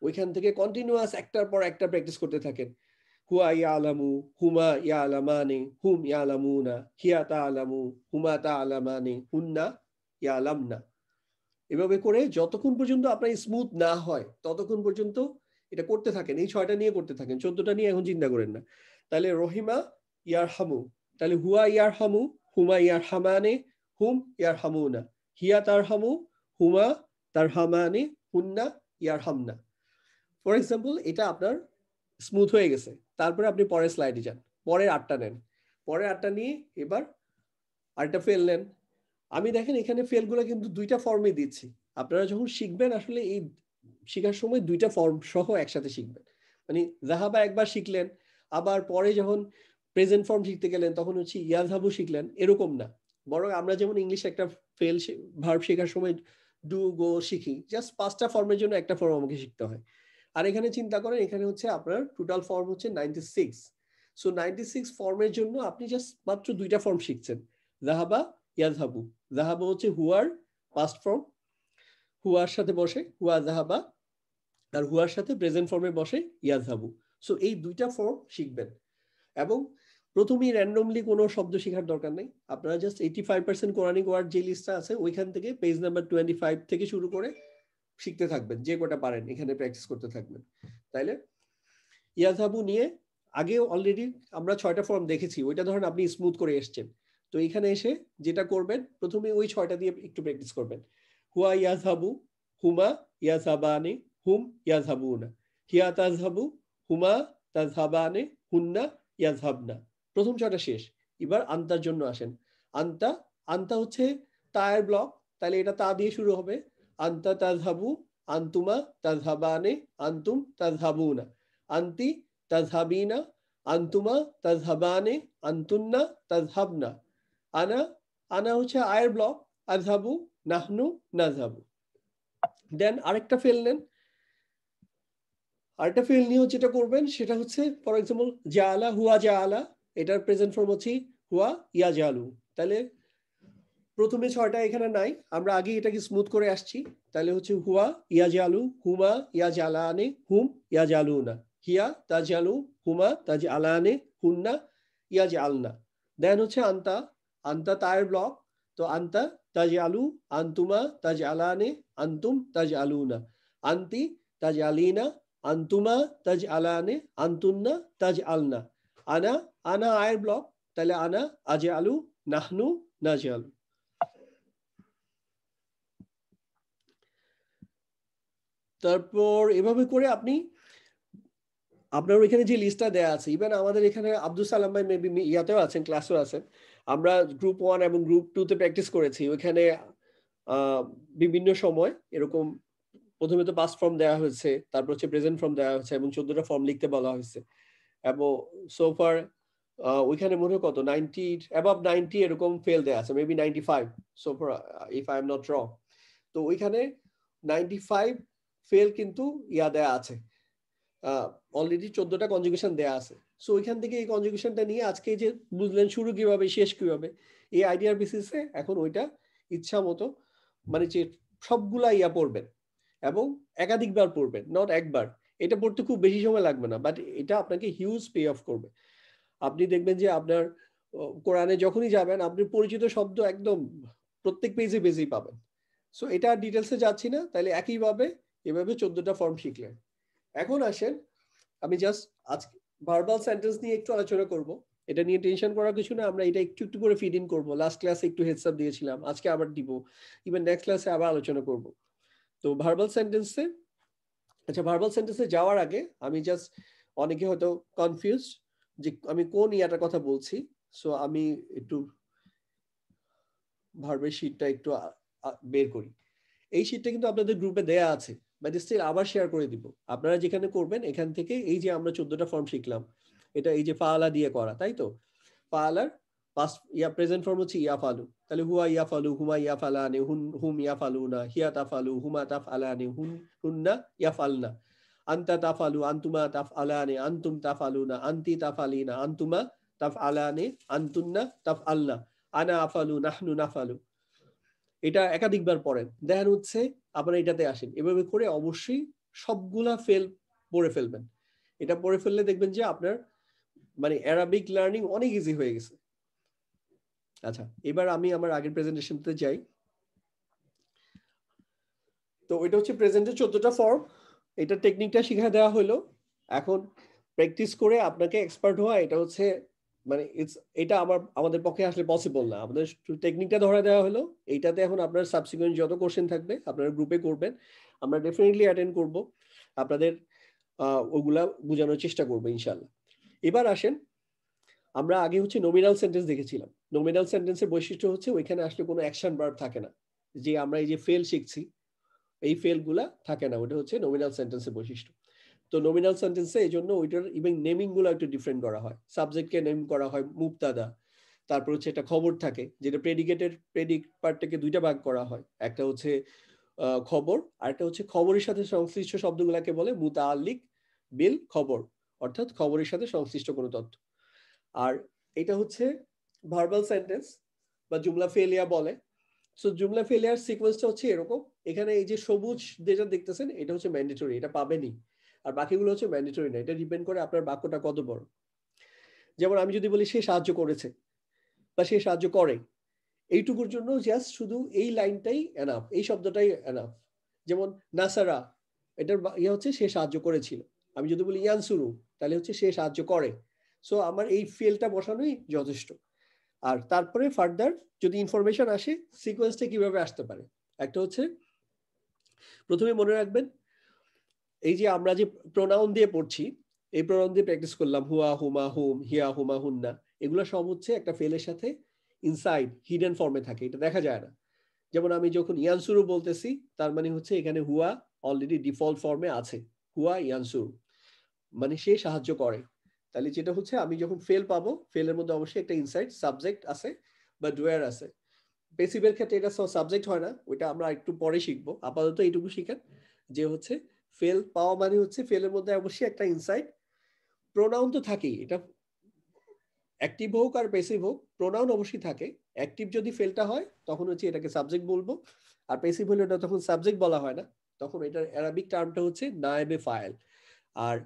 ওইখান থেকে কন্টিনিউয়াস একটার পর একটা প্র্যাকটিস করতে থাকেন। হুয়া ইয়ালামু, হুমা ইয়ালামানি, হুম ইয়ালামুনা, হিয়া তাআলামু, হুমা তাআলামানি, হুন্না ইয়ালামনা। এভাবে করে যতক্ষণ পর্যন্ত আপনার স্মুথ না হয় ততক্ষণ পর্যন্ত এটা করতে থাকেন, এই 6টা নিয়ে করতে থাকেন, 14টা নিয়ে এখন চিন্তা করেন না। তাহলে রহিমা ইয়ারহামু, তাহলে হুয়া ইয়ারহামু, হুমা ইয়ারহামানে, হুম ইয়ারহামুনা, হিয়া তারহামু, হুমা তারহামানে, হুন্না ইয়ারহামনা। ফর এক্সাম্পল এটা আপনার স্মুথ হয়ে গেছে, তারপরে আপনি পরের স্লাইডে যান, পরের 8টা নেন, পরের 8টা নিয়ে এবার আরেকটা ফেল নেন। আমি দেখেন এখানে ফেলগুলো কিন্তু 2টা ফর্মে দিচ্ছি। আপনারা যখন শিখবেন আসলে এই শেখার সময় 2টা ফর্ম সহ একসাথে শিখবেন, মানে জাহাবা একবার শিখলেন, আবার পরে যখন প্রেজেন্ট ফর্ম শিখতে গেলেন তখন হচ্ছে ইয়াজহাবু শিখলেন, এরকম না। বরং আমরা যেমন ইংলিশে একটা ফেল ভার্ব শেখার সময় ডু গো শিখি, জাস্ট 5টা ফর্মের জন্য একটা ফর্ম আমাকে শিখতে হয়। আর এখানে চিন্তা করেন এখানে হচ্ছে আপনার টোটাল ফর্ম হচ্ছে 96, সো 96 ফর্মের জন্য আপনি জাস্ট মাত্র 2টা ফর্ম শিখছেন, জাহাবা ইয়াজহাবু। জাহাবা হচ্ছে হুয়ার পাস্ট ফর্ম, হুয়ার সাথে বসে হুয়া যাহাবা, আর হুয়ার সাথে প্রেজেন্ট ফর্মে বসে ইয়াযহাবু। সো এই দুইটা ফর্ম শিখবেন। এবং প্রথমেই র্যান্ডমলি কোনো শব্দ শেখার দরকার নেই, আপনারা জাস্ট 85% কোরআনিক ওয়ার্ড যে লিস্টটা আছে ওইখান থেকে পেজ নাম্বার 25 থেকে শুরু করে শিখতে থাকবেন, যে কটা পারেন এখানে প্র্যাকটিস করতে থাকবেন। তাইলে ইয়াযহাবু নিয়ে আগে অলরেডি আমরা 6টা ফর্ম দেখেছি, ওইটা ধরেন আপনি স্মুথ করে এসছেন। তো এখানে এসে যেটা করবেন, প্রথমে ওই 6টা দিয়ে একটু প্র্যাকটিস করবেন। হুয়া ইয়াযহাবু, হুমা ইয়াযহাবানি, হুম ইয়াযহাবুনা, হিয়া তাযহাবু, হুমা তাযহাবানি, হুন্না ইয়াযহাবনা। প্রথম 6টা শেষ। এবার আন্তার জন্য আসেন। আন্তা, আন্তা হচ্ছে তায়ের ব্লক, তাহলে এটা তা দিয়ে শুরু হবে। আন্তা তাযহাবু, আন্তুমা তাযহাবানে, আন্তুম তাযহাবুনা, আন্তি তাযহাবিনা, আন্তুমা তাযহাবানে, আন্তুন্না তাযহাবনা। আনা, আনা হচ্ছে আয়ের ব্লক, আযহাবু, নাহনু, নাযহাবু। দেন আরেকটা ফেল নেন। আরেকটা ফেল নিয়ে যেটা করবেন সেটা হচ্ছে ফর এক্সাম্পল জাআলা, হুয়া জাআলা, এটার প্রেজেন্ট ফর্ম হচ্ছে হুয়া ইয়াজালু। তাহলে প্রথমে 6টা এখানে নাই, আমরা আগে এটাকে স্মুথ করে আসছি। তাহলে হচ্ছে হুয়া ইয়াজালু, হুমা ইয়াজালানে, হুম ইয়াজালুনা, হিয়া তাজালু, হুমা তাজআলানে, হুন্না ইয়াজআলনা। দেন হচ্ছে আন্তা, আন্তা তায়ের ব্লক, তো আন্তা তাজআলু, আন্তুমা তাজআলানে, আন্তুম তাজআলুনা, আন্তি তাজআলিনা, আন্তুমা তাজআলানে, আন্তুন্না তাজআলনা। আনা, আনা আয়ের ব্লক, তাহলে আনা আজআলু, নাহনু নাজআলু। তারপর এভাবে করে আপনি আপনার ওইখানে যে লিস্টটা দেয়া আছে, ইভেন আমাদের এখানে আব্দুল সালাম ভাই মেবি ইয়াতেও আছেন, ক্লাসেও আছেন, আমরা গ্রুপ 1 এবং গ্রুপ 2 তে প্র্যাকটিস করেছি। ওইখানে বিভিন্ন সময় এরকম প্রথমে তো পাস্ট ফর্ম দেওয়া হয়েছে, তারপর হচ্ছে প্রেজেন্ট ফর্ম দেওয়া হয়েছে এবং 14টা ফর্ম লিখতে বলা হয়েছে। এবং সোফার ওইখানে মনে হয় কত 90 অ্যাবাভ 90 এরকম ফেল দেয়া আছে, মেবি 95 সোফার, if I am not wrong. তো ওইখানে 95 ফেল কিন্তু ইয়া দেয়া আছে, অলরেডি 14টা কনজুগেশন দেয়া আছে। সো ওইখান থেকে এই কনজুগেশনটা নিয়ে আজকে যে বুঝলেন শুরু কিভাবে শেষ কিভাবে, এই আইডিয়ার বেসিসে এখন ওইটা ইচ্ছা মতো মানে যে সবগুলা ইয়া পড়বেন এবং একাধিকবার পড়বেন, নট একবার। এটা পড়তে খুব বেশি সময় লাগবে না, বাট এটা আপনাকে হিউজ পে অফ করবে। আপনি দেখবেন যে আপনার কোরআনে যখনই যাবেন আপনি পরিচিত শব্দ একদম প্রত্যেক পেজে পেজেই পাবেন। সো এটা ডিটেলসে যাচ্ছি না, তাহলে একইভাবে এভাবে 14টা ফর্ম শিখলেন। এখন আসেন, আমি জাস্ট আজকে ভার্বাল সেন্টেন্স নিয়ে একটু আলোচনা করব। এটা নিয়ে টেনশন করার কিছু না, আমরা এটা একটু একটু করে ফিড ইন করবো। লাস্ট ক্লাসে একটু হেডস আপ দিয়েছিলাম, আজকে আবার দিব, ইভেন নেক্সট ক্লাসে আবার আলোচনা করব। তো ভার্বাল সেন্টেন্সে, আচ্ছা ভার্বাল সেন্টেন্সে যাওয়ার আগে আমি জাস্ট, অনেকে হয়তো কনফিউজ যে আমি কোন ইয়াটার কথা বলছি। সো আমি একটু ভার্বের শিটটা একটু বের করি। এই শিটটা কিন্তু আপনাদের গ্রুপে দেয়া আছে, বাট স্টিল আবার শেয়ার করে দিব। আপনারা যেখানে করবেন এখান থেকে এই যে আমরা 14টা ফর্ম শিখলাম, এটা এই যে ফাআলা দিয়ে করা, তাই তো? ফাআলার পাস্ট ইয়া প্রেজেন্ট ফর্ম হচ্ছে ইয়াফালু, তাহলে হুয়া ইয়াফালু, হুমা ইয়াফালানি, হুম ইয়াফালুনা, হিয়া তাফালু, হুমা তাফআলানি, হুন্না ইয়াফালনা, আনতা তাফালু, আনতুমা তাফআলানি, আনতুম তাফালুনা, আনতি তাফালিনা, আনতুমা তাফআলানি, আনতুন্না তাফআলনা, আনা আফালু, নাহনু নাফালু। এটা একাধিকবার পড়েন, দেখেন হচ্ছে আপনারা এটাতে আসেন। এভাবে করে অবশ্যই সবগুলা ফেল পড়ে ফেলবেন। এটা পড়ে ফেললে দেখবেন যে আপনার মানে অ্যারাবিক লার্নিং অনেক ইজি হয়ে গেছে। আচ্ছা, এবার আমি আমার আগের প্রেজেন্টেশনতে যাই। তো এটা হচ্ছে প্রেজেন্টের 14টা ফর্ম, এটা টেকনিকটা শিখা দেওয়া হলো। এখন প্র্যাকটিস করে আপনাকে এক্সপার্ট হওয়া, এটা হচ্ছে মানে এটা আমাদের পক্ষে আসলে পসিবল না। আমাদের টেকনিকটা ধরা দেওয়া হলো, এইটাতে এখন আপনার সাবসিকুয়েন্ট যত কোশ্চেন থাকবে আপনারা গ্রুপে করবেন, আমরা ডেফিনেটলি অ্যাটেন্ড করব, আপনাদের ওগুলা বোঝানোর চেষ্টা করবো ইনশাল্লাহ। এবার আসেন, আমরা আগে হচ্ছে নমিনাল সেন্টেন্স দেখেছিলাম। নমিনাল সেন্টেন্সের বৈশিষ্ট্য হচ্ছে ওইখানে আসলে কোনো অ্যাকশন ভার্ব থাকে না, যে আমরা এই যে ফেল শিখছি এই ফেল গুলা থাকে না, ওটা হচ্ছে নমিনাল সেন্টেন্সের বৈশিষ্ট্য। তো নমিনাল সেন্টেন্সে এই জন্য ওইটার ইভেন নেমিং গুলো একটু ডিফারেন্ট করা হয়। সাবজেক্টকে নেম করা হয় মুবতাদা, তারপর হচ্ছে একটা খবর থাকে, যেটা প্রেডিক পার্টটাকে দুইটা ভাগ করা হয়, একটা হচ্ছে খবর, আর একটা হচ্ছে খবরের সাথে সংশ্লিষ্ট শব্দগুলাকে বলে মুতাআল্লিক বিল খবর, অর্থাৎ খবরের সাথে সংশ্লিষ্ট কোনো তথ্য। আর এটা হচ্ছে ভার্বাল সেন্টেন্স বা জুমলা ফেলিয়া বলে। সো জুমলা ফেলিয়ার সিকোয়েন্সটা হচ্ছে এরকম, এখানে এই যে সবুজ যেটা দেখতেছেন এটা হচ্ছে ম্যান্ডেটরি, এটা পাবেনই, আর বাকিগুলো হচ্ছে ম্যান্ডেটরি না, এটা ডিপেন্ড করে আপনার বাক্যটা কত বড়। যেমন আমি যদি বলি সে সাহায্য করেছে বা সে সাহায্য করে, এইটুকুর জন্য জাস্ট শুধু এই লাইনটাই এনাফ, এই শব্দটাই এনাফ। যেমন নাসারা, এটার ইয়ে হচ্ছে সে সাহায্য করেছিল। আমি যদি বলি ইয়ানসুরু, তাহলে হচ্ছে সে সাহায্য করে। সো আমার এই ফেলটা বসানোই যথেষ্ট। আর তারপরে ফার্দার যদি ইনফরমেশন আসে, সিকোয়েন্সটা কিভাবে আসতে পারে, একটা হচ্ছে প্রথমে মনে রাখবেন এই যে আমরা যে প্রোনাউন দিয়ে পড়ছি, এই প্রোনাউন দিয়ে প্র্যাকটিস করলাম, হুয়া, হুমা, হুম, হিয়া, হুমা, হুন্না, এগুলো সব হচ্ছে একটা ফেলের সাথে ইনসাইড হিডেন ফর্মে থাকে, এটা দেখা যায় না। যেমন আমি যখন ইয়ানসুরু বলতেছি, তার মানে হচ্ছে এখানে হুয়া অলরেডি ডিফল্ট ফর্মে আছে, হুয়া ইয়ানসুরু, মানে সে সাহায্য করে। তাহলে যেটা হচ্ছে আমি যখন ফেল পাবো, ফেলের মধ্যে অবশ্যই একটা ইনসাইড সাবজেক্ট আছে বা ডুয়ার আছে। পেসিভের ক্ষেত্রে এটা সাবজেক্ট হয় না, ওইটা আমরা একটু পরে শিখবো, আপাতত এইটুকু শিখেন যে হচ্ছে ফেল পাওয়া মানে হচ্ছে ফেলের মধ্যে অবশ্যই একটা ইনসাইড প্রোনাউন তো থাকেই, এটা অ্যাক্টিভ হোক আর প্যাসিভ হোক, প্রোনাউন অবশ্যই থাকে। অ্যাক্টিভ যদি ফেলটা হয় তখন হচ্ছে এটাকে সাবজেক্ট বলবো, আর প্যাসিভ হলে ওটা তখন সাবজেক্ট বলা হয় না, তখন এটার অ্যারাবিক টার্মটা হচ্ছে নায়েবে ফাইল। আর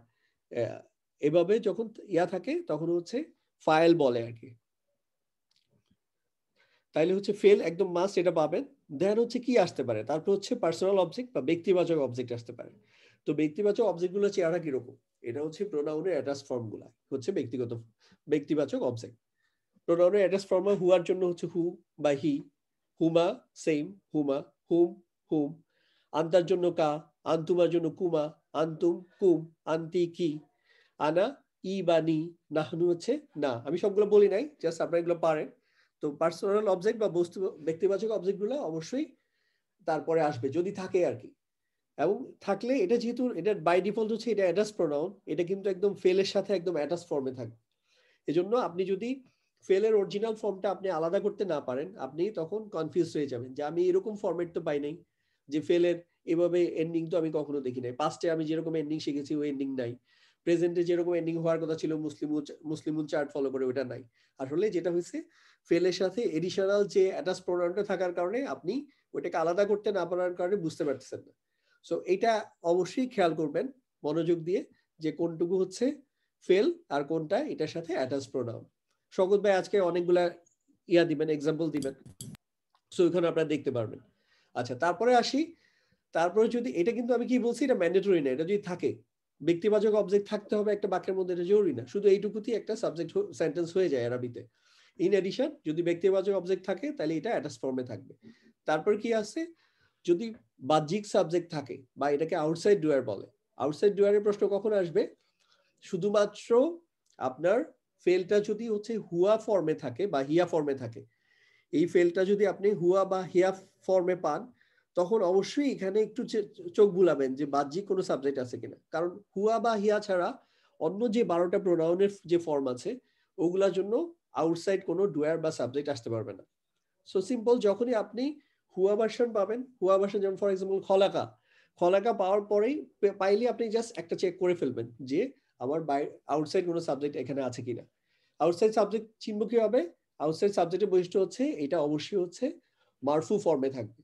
এভাবে যখন ইয়া থাকে তখন হচ্ছে ফাইল বলে আর কি। তাইলে হচ্ছে ফেল একদম মাস্ট, এটা পাবেন। দেন হচ্ছে কি আসতে পারে, তারপর হচ্ছে পার্সোনাল অবজেক্ট বা ব্যক্তিবাচক অবজেক্ট আসতে পারে। তো ব্যক্তিবাচক অবজেক্টগুলো চেহারা কিরকম, এটা হচ্ছে প্রোনাউনের অ্যাটাচ ফর্মগুলা হচ্ছে ব্যক্তিবাচক অবজেক্ট। প্রোনাউনের অ্যাটাচ ফর্ম হুয়ার জন্য হচ্ছে হু বা হি, হুমা সেম, হুমা, হুম, হুম। আন্তার জন্য কা, আন্তুমার জন্য কুমা, আন্তুম, কুম, আন্তি কি, আনা ই বা নি, নাহনু হচ্ছে না। আমি সবগুলো বলি নাই, জাস্ট আপনারা এগুলো পারেন। তো পার্সোনাল অবজেক্ট বা ব্যক্তিবাচক অবজেক্ট গুলো অবশ্যই তারপরে আসবে যদি থাকে আর কি। এবং থাকলে এটা যেহেতু এটা বাই ডিফল্ট হচ্ছে এটা অ্যাটাচ প্রোনাউন, এটা কিন্তু একদম ফেলের সাথে একদম অ্যাটাচ ফর্মে থাকবে। এজন্য আপনি যদি ফেলের অরিজিনাল ফর্মটা আপনি আলাদা করতে না পারেন, আপনি তখন কনফিউজ হয়ে যাবেন যে আমি এরকম ফরম্যাট তো পাই নাই, যে ফেলের এভাবে এন্ডিং তো আমি কখনো দেখি নাই, পাস্টে আমি যেরকম এন্ডিং শিখেছি ওই এন্ডিং নাই, প্রেজেন্টে যেরকম এন্ডিং হওয়ার কথা ছিল মুসলিমুন চার্ট ফলো করে ওটা নাই। আসলে যেটা হয়েছে ফেলের সাথে এডিশনাল যে অ্যাটাচ প্রোনাউনটা থাকার কারণে আপনি ওইটাকে আলাদা করতে না পারার কারণে বুঝতে পারতেছেন না। সো এটা অবশ্যই খেয়াল করবেন মনোযোগ দিয়ে যে কোনটুকু হচ্ছে ফেল আর কোনটা এটার সাথে অ্যাটাচ প্রোনাউন। শওকত ভাই আজকে অনেকগুলা ইয়া দিবেন, এক্সাম্পল দিবেন, সো ওখানে আপনারা দেখতে পারবেন। আচ্ছা তারপরে আসি, তারপরে যদি এটা কিন্তু আমি কি বলছি এটা ম্যান্ডেটরি না, এটা যদি থাকে ব্যক্তিবাচক অবজেক্ট থাকতে হবে একটা বাক্যের মধ্যে, এটা জরুরি না, শুধু এইটুকুতেই একটা সাবজেক্ট সেন্টেন্স হয়ে যায় আরবিতে। ইন এডিশন যদি ব্যক্তিবাচক অবজেক্ট থাকে তাহলে এটা অ্যাটাচ ফর্মে থাকবে। তারপর কি আছে, যদি বাহ্যিক সাবজেক্ট থাকে বা এটাকে আউটসাইড ডুয়ার বলে, আউটসাইড ডুয়ারের প্রশ্ন কখন আসবে, শুধুমাত্র আপনার ফেলটা যদি হচ্ছে হুয়া ফর্মে থাকে বা হিয়া ফর্মে থাকে, এই ফেলটা যদি আপনি হুয়া বা হিয়া ফর্মে পান, তখন অবশ্যই এখানে একটু চোখ বুলাবেন যে বাহ্যিক কোনো সাবজেক্ট আছে কিনা, কারণ হুয়া বা হিয়া ছাড়া অন্য যে 12টা প্রোনাউনের যে ফর্ম আছে ওগুলার জন্য আউটসাইড কোনো ডুয়ার বা সাবজেক্ট আসতে পারবে না। সো সিম্পল, যখনই আপনি হুয়া ভার্সন পাবেন, হুয়া ভার্সন যেমন ফর এক্সাম্পল খলাকা, খলাকা পাওয়ার পরেই পাইলে আপনি জাস্ট একটা চেক করে ফেলবেন যে আমার আউটসাইড কোনো সাবজেক্ট এখানে আছে কিনা। আউটসাইড সাবজেক্ট চিনব কিভাবে, আউটসাইড সাবজেক্টের বৈশিষ্ট্য হচ্ছে এটা অবশ্যই হচ্ছে মারফু ফর্মে থাকবে।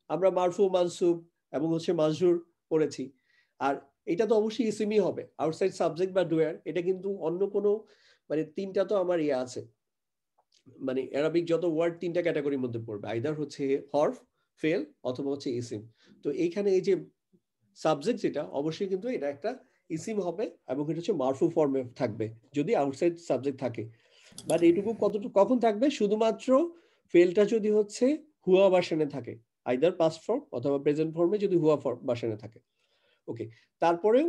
আমরা মারফু, মানসুব এবং হচ্ছে মাজরুর পড়েছি, আর এটা তো অবশ্যই ইসিমই হবে আউটসাইড সাবজেক্ট বা ডুয়ার। এটা কিন্তু অন্য কোনো মানে তিনটা তো আমার ইয়ে আছে, মানে অ্যারাবিক যত ওয়ার্ড তিনটা ক্যাটাগরির মধ্যে পড়বে, আইদার হচ্ছে হরফ, ফেল অথবা হচ্ছে ইসিম। তো এইখানে এই যে সাবজেক্ট যেটা অবশ্যই কিন্তু এটা একটা ইসিম হবে এবং এটা হচ্ছে মারফু ফর্মে থাকবে যদি আউটসাইড সাবজেক্ট থাকে। বাট এইটুকু কতটুকু কখন থাকবে, শুধুমাত্র ফেলটা যদি হচ্ছে হুয়া ভার্সনে থাকে, আইদার পাস্ট ফর্ম অথবা প্রেজেন্ট ফর্মে যদি হুয়া ভার্সনে থাকে। ওকে, তারপরে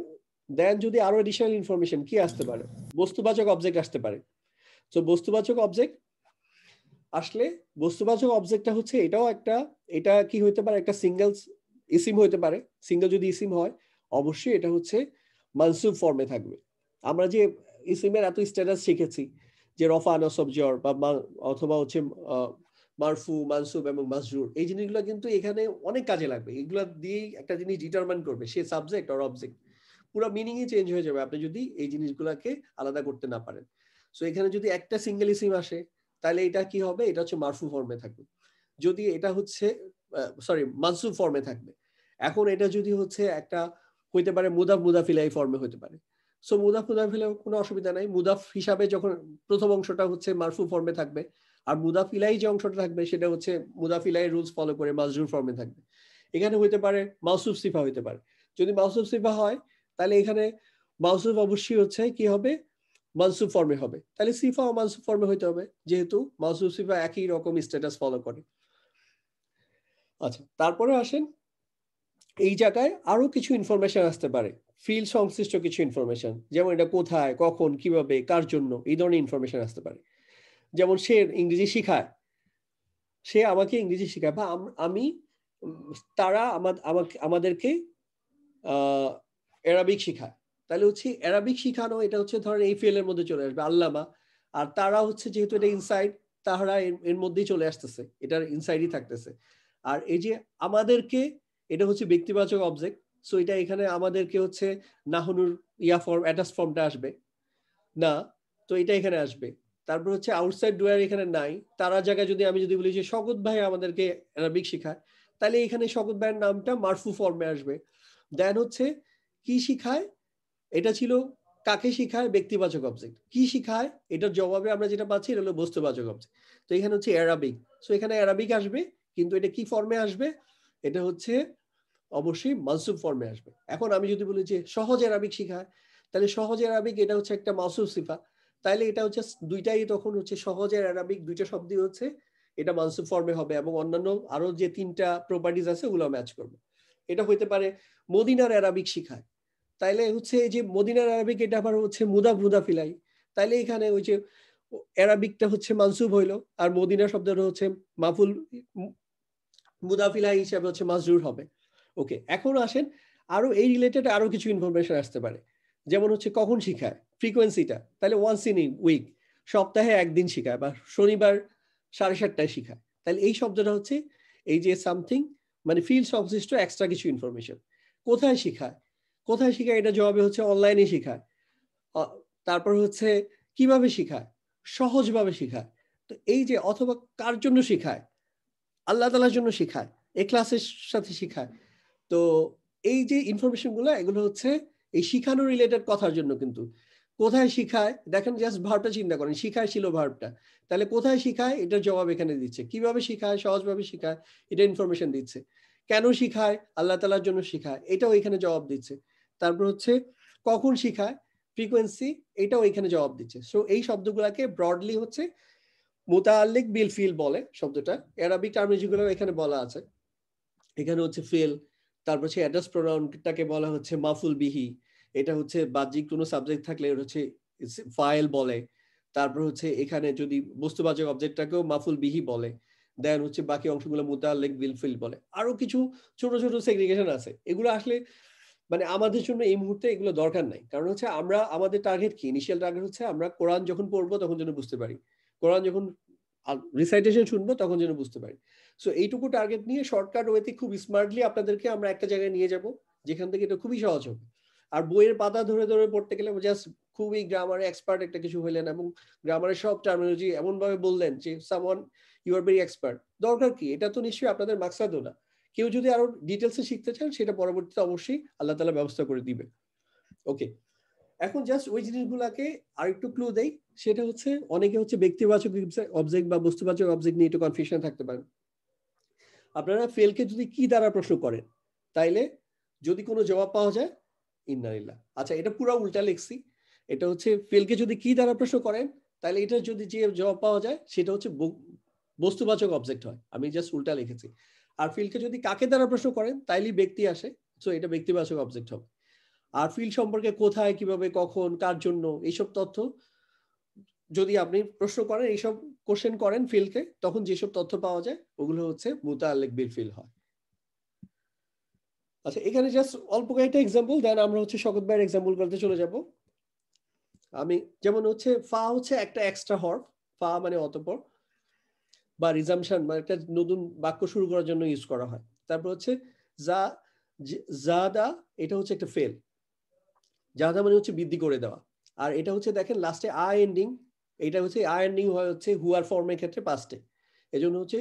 দেন যদি আরো এডিশনাল ইনফরমেশন কি আসতে পারে, বস্তুবাচক অবজেক্ট আসতে পারে। তো বস্তুবাচক অবজেক্ট আসলে, বস্তুবাচক অবজেক্টটা হচ্ছে এটাও একটা, এটা কি হইতে পারে, একটা সিঙ্গেল ইসিম হইতে পারে। সিঙ্গেল যদি ইসিম হয় অবশ্যই এটা হচ্ছে মানসুব ফর্মে থাকবে। আমরা যে ইসিমের এত স্ট্যাটাস শিখেছি যে রফা, নসব, জর বা অথবা হচ্ছে মারফু, মানসুব এবং মাজরুর, এই জিনিসগুলো কিন্তু এখানে অনেক কাজে লাগবে। এগুলো দিয়েই একটা জিনিস ডিটারমাইন করবে সে সাবজেক্ট আর অবজেক্ট, পুরো মিনিংই চেঞ্জ হয়ে যাবে আপনি যদি এই জিনিসগুলোকে আলাদা করতে না পারেন। সো এখানে যদি একটা সিঙ্গেল ইসিম আসে তাহলে এটা কি হবে, এটা হচ্ছে মারফু ফর্মে থাকবে। যদি এটা হচ্ছে সরি মানসুব ফর্মে থাকবে। এখন এটা যদি হচ্ছে একটা হইতে পারে মুদাফ মুদাফ ইলাইহি ফর্মে হতে পারে। সো মুদাফ মুদাফ ইলাইহি কোনো অসুবিধা নাই, মুদাফ হিসাবে যখন প্রথম অংশটা হচ্ছে মারফু ফর্মে থাকবে, আর মুদাফ ইলাইহি যে অংশটা থাকবে সেটা হচ্ছে মুদাফ ইলাইহি রুলস ফলো করে মাজরুর ফর্মে থাকবে। এখানে হইতে পারে মাউসুফ সিফা হইতে পারে। যদি মাউসুফ সিফা হয় তাহলে এখানে মাউসুফ অবশ্যই হচ্ছে কি হবে, মানসুব ফর্মে হবে। তাহলে সিফা ও মানসুব ফর্মে হইতে হবে, যেহেতু মাউসুফ সিফা একই রকম স্ট্যাটাস ফলো করে। আচ্ছা, তারপরে আসেন এই জায়গায় আরো কিছু ইনফরমেশন আসতে পারে, ফিল্ড সংশ্লিষ্ট কিছু ইনফরমেশন, যেমন এটা কোথায়, কখন, কিভাবে, কার জন্য, এই ধরনের ইনফরমেশন আসতে পারে। যেমন সে ইংরেজি শিখায়, সে আমাকে ইংরেজি শেখায়, বা আমি তারা আমাদেরকে অ্যারাবিক শেখায়। তাহলে হচ্ছে অ্যারাবিক শিখানো, এটা হচ্ছে ধরেন এই ফিল্ডের মধ্যে চলে আসবে আল্লামা। আর তারা হচ্ছে যেহেতু এটা ইনসাইড, তাহারা এর মধ্যেই চলে আসতেছে, এটার ইনসাইডই থাকতেছে। আর এই যে আমাদেরকে, এটা হচ্ছে ব্যক্তিবাচক অবজেক্ট। সো এটা এখানে আমাদেরকে হচ্ছে নাহনুর ইয়া ফর্ম, অ্যাটাচ ফর্মটা আসবে না, তো এটা এখানে আসবে। তারপর হচ্ছে আউটসাইড ডুয়ার এখানে নাই, তারা জায়গায় যদি আমি যদি বলি যে শকত ভাই আমাদেরকে অ্যারাবিক শেখায়, তাহলে এখানে শকত ভাইয়ের নামটা মারফু ফর্মে আসবে। দেন হচ্ছে কি শিখায়, এটা ছিল কাকে শিখায়, ব্যক্তিবাচক অবজেক্ট। কি শিখায়, এটার জবাবে আমরা যেটা পাচ্ছি এটা হলো বস্তুবাচক অবজেক্ট। তো এখানে হচ্ছে অ্যারাবিক, সো এখানে অ্যারাবিক আসবে, কিন্তু এটা কি ফর্মে আসবে, এটা হচ্ছে অবশ্যই মানসুব ফর্মে আসবে। এখন আমি যদি বলি যে সহজ অ্যারাবিক শিখায়, তাহলে সহজ অ্যারাবিক এটা হচ্ছে একটা মাউসুফ সিফা, তাহলে এটা হচ্ছে দুইটাই তখন হচ্ছে সহজ আর অ্যারাবিক দুইটা শব্দই হচ্ছে এটা মানসুব ফর্মে হবে, এবং অন্যান্য আরো যে তিনটা প্রপার্টিজ আছে ওগুলো ম্যাচ করবে। এটা হইতে পারে মদিনার অ্যারাবিক শিখায়, তাইলে হচ্ছে এই যে মদিনার অ্যারাবিক এটা আবার হচ্ছে মুদাফ মুদাফ ইলাইহি, তাইলে এখানে ওই যে অ্যারাবিকটা হচ্ছে মানসুব হইলো, আর মদিনা শব্দটা হচ্ছে মাফুল মুদাফ ইলাইহি হিসাবে হচ্ছে মাজরুর হবে। ওকে, এখন আসেন আরো এই রিলেটেড আরো কিছু ইনফরমেশন আসতে পারে, যেমন হচ্ছে কখন শিখায়, ফ্রিকোয়েন্সিটা, তাহলে ওয়ান্স ইন উইক, সপ্তাহে একদিন শিখায়, বা শনিবার 7:30টায় শিখায়। তাহলে এই শব্দটা হচ্ছে এই যে সামথিং, মানে ফিল্ড সংশ্লিষ্ট এক্সট্রা কিছু ইনফরমেশন। কোথায় শিখায়, কোথায় শিখায়, এটা জবাবে হচ্ছে অনলাইনে শিখায়। তারপর হচ্ছে কিভাবে শিখায়, সহজভাবে শিখায়। তো এই যে অথবা কার জন্য শিখায়, আল্লাহ তাআলার জন্য শিখায়, এই ক্লাসের সাথে শিখায়। তো এই যে ইনফরমেশন গুলো, এগুলো হচ্ছে এই শিখানো রিলেটেড কথার জন্য। কিন্তু কোথায় শিখায়, দেখেন জাস্ট ভার্বটা চিন্তা করেন, শিখায় ছিল ভার্বটা, তাহলে কোথায় শিখায় এটার জবাব এখানে দিচ্ছে, কিভাবে শিখায়, সহজভাবে শিখায়, এটা ইনফরমেশন দিচ্ছে, কেন শিখায়, আল্লাহ তাআলার জন্য শিখায়, এটাও এখানে জবাব দিচ্ছে। তারপর হচ্ছে কখন শিখায়, ফ্রিকোয়েন্সি, এটাও এখানে জবাব দিচ্ছে। সো এই শব্দগুলোকে ব্রডলি হচ্ছে মুতাআল্লিক বিল ফিল বলে শব্দটা। অ্যারাবিক টার্মিনোলজিগুলো এখানে বলা আছে, এখানে হচ্ছে ফিল, তারপর হচ্ছে অ্যাড্রেস প্রোনাউনটাকে বলা হচ্ছে মাফুল বিহি, এটা হচ্ছে বাহ্যিক কোনো সাবজেক্ট থাকলে এটা হচ্ছে ফাইল বলে। তারপর হচ্ছে এখানে যদি বস্তুবাচক অবজেক্টটাকেও মাফুল বিহি বলে। দেন হচ্ছে বাকি অংশগুলো মুতাআল্লিক বিল ফিল বলে। আরো কিছু ছোট ছোট সেগ্রিগেশন আছে, এগুলো আসলে মানে আমাদের জন্য এই মুহূর্তে এগুলো দরকার নাই, কারণ হচ্ছে আমরা আমাদের টার্গেট কি, ইনিশিয়াল টার্গেট হচ্ছে আমরা কোরআন যখন পড়বো তখন যেন বুঝতে পারি, কোরআন যখন রিসাইটেশন শুনবো তখন যেন বুঝতে পারি। সো এইটুকু টার্গেট নিয়ে শর্টকাট ওয়েতে খুব স্মার্টলি আপনাদেরকে আমরা একটা জায়গায় নিয়ে যাব, যেখান থেকে এটা খুবই সহজ হবে। আর বইয়ের পাতা ধরে ধরে পড়তে গেলে জাস্ট খুবই গ্রামারে এক্সপার্ট একটা কিছু হইলেন, এবং গ্রামারের সব টার্মিনোলজি এমন ভাবে বললেন যে someone you are very expert. দরকার কি, এটা তো নিশ্চয়ই আপনাদের মাকসাদও না। কেউ যদি আরো ডিটেলসে শিখতে চান সেটা পরবর্তীতে অবশ্যই আল্লাহ তাআলা ব্যবস্থা করে দিবে। ওকে, এখন জাস্ট ওই জিনিসগুলাকে আরেকটু ক্লু দেই, সেটা হচ্ছে অনেকে হচ্ছে ব্যক্তিবাচক অবজেক্ট বা বস্তুবাচক অবজেক্ট নিয়ে একটু কনফিউশন থাকতে পারেন। আপনারা ফেলকে যদি কি দ্বারা প্রশ্ন করেন, তাইলে যদি কোনো জবাব পাওয়া যায় ইন্নালিল্লাহ। আচ্ছা, এটা পুরো উল্টা লিখছি, এটা হচ্ছে ফেলকে যদি কি দ্বারা প্রশ্ন করেন, তাহলে এটা যদি যে জবাব পাওয়া যায় সেটা হচ্ছে বস্তুবাচক অবজেক্ট হয়, আমি জাস্ট উল্টা লিখেছি। আর ফিলকে যদি কাকে দ্বারা প্রশ্ন করেন তাইলেই ব্যক্তি আসে, সো এটা ব্যক্তিবাচক অবজেক্ট হবে। আর ফিল্ড সম্পর্কে কোথায়, কিভাবে, কখন, কার জন্য, এইসব তথ্য যদি আপনি প্রশ্ন করেন, এইসব কোশ্চেন করেন ফিল্ডকে, তখন যেসব তথ্য পাওয়া যায় ওগুলো হচ্ছে মুতাআল্লিক বিল ফিল হয়। আচ্ছা, এখানে জাস্ট অল্প কয়েকটা এক্সাম্পল, দেন আমরা হচ্ছে শকত ভাইয়ের এক্সাম্পল করতে চলে যাব। আমি যেমন হচ্ছে ফা হচ্ছে একটা এক্সট্রা হরফ, ফা মানে অতঃপর বা রিজাম্পশন, মানে একটা নতুন বাক্য শুরু করার জন্য ইউজ করা হয়। তারপর হচ্ছে যা জাদা, এটা হচ্ছে একটা ফেল, জাদা মানে হচ্ছে বৃদ্ধি করে দেওয়া। আর এটা হচ্ছে দেখেন লাস্টে এন্ডিং, এটা হচ্ছে এন্ডিং হয় হচ্ছে হুয়ার ফর্মের ক্ষেত্রে পাস্টে, এজন্য হচ্ছে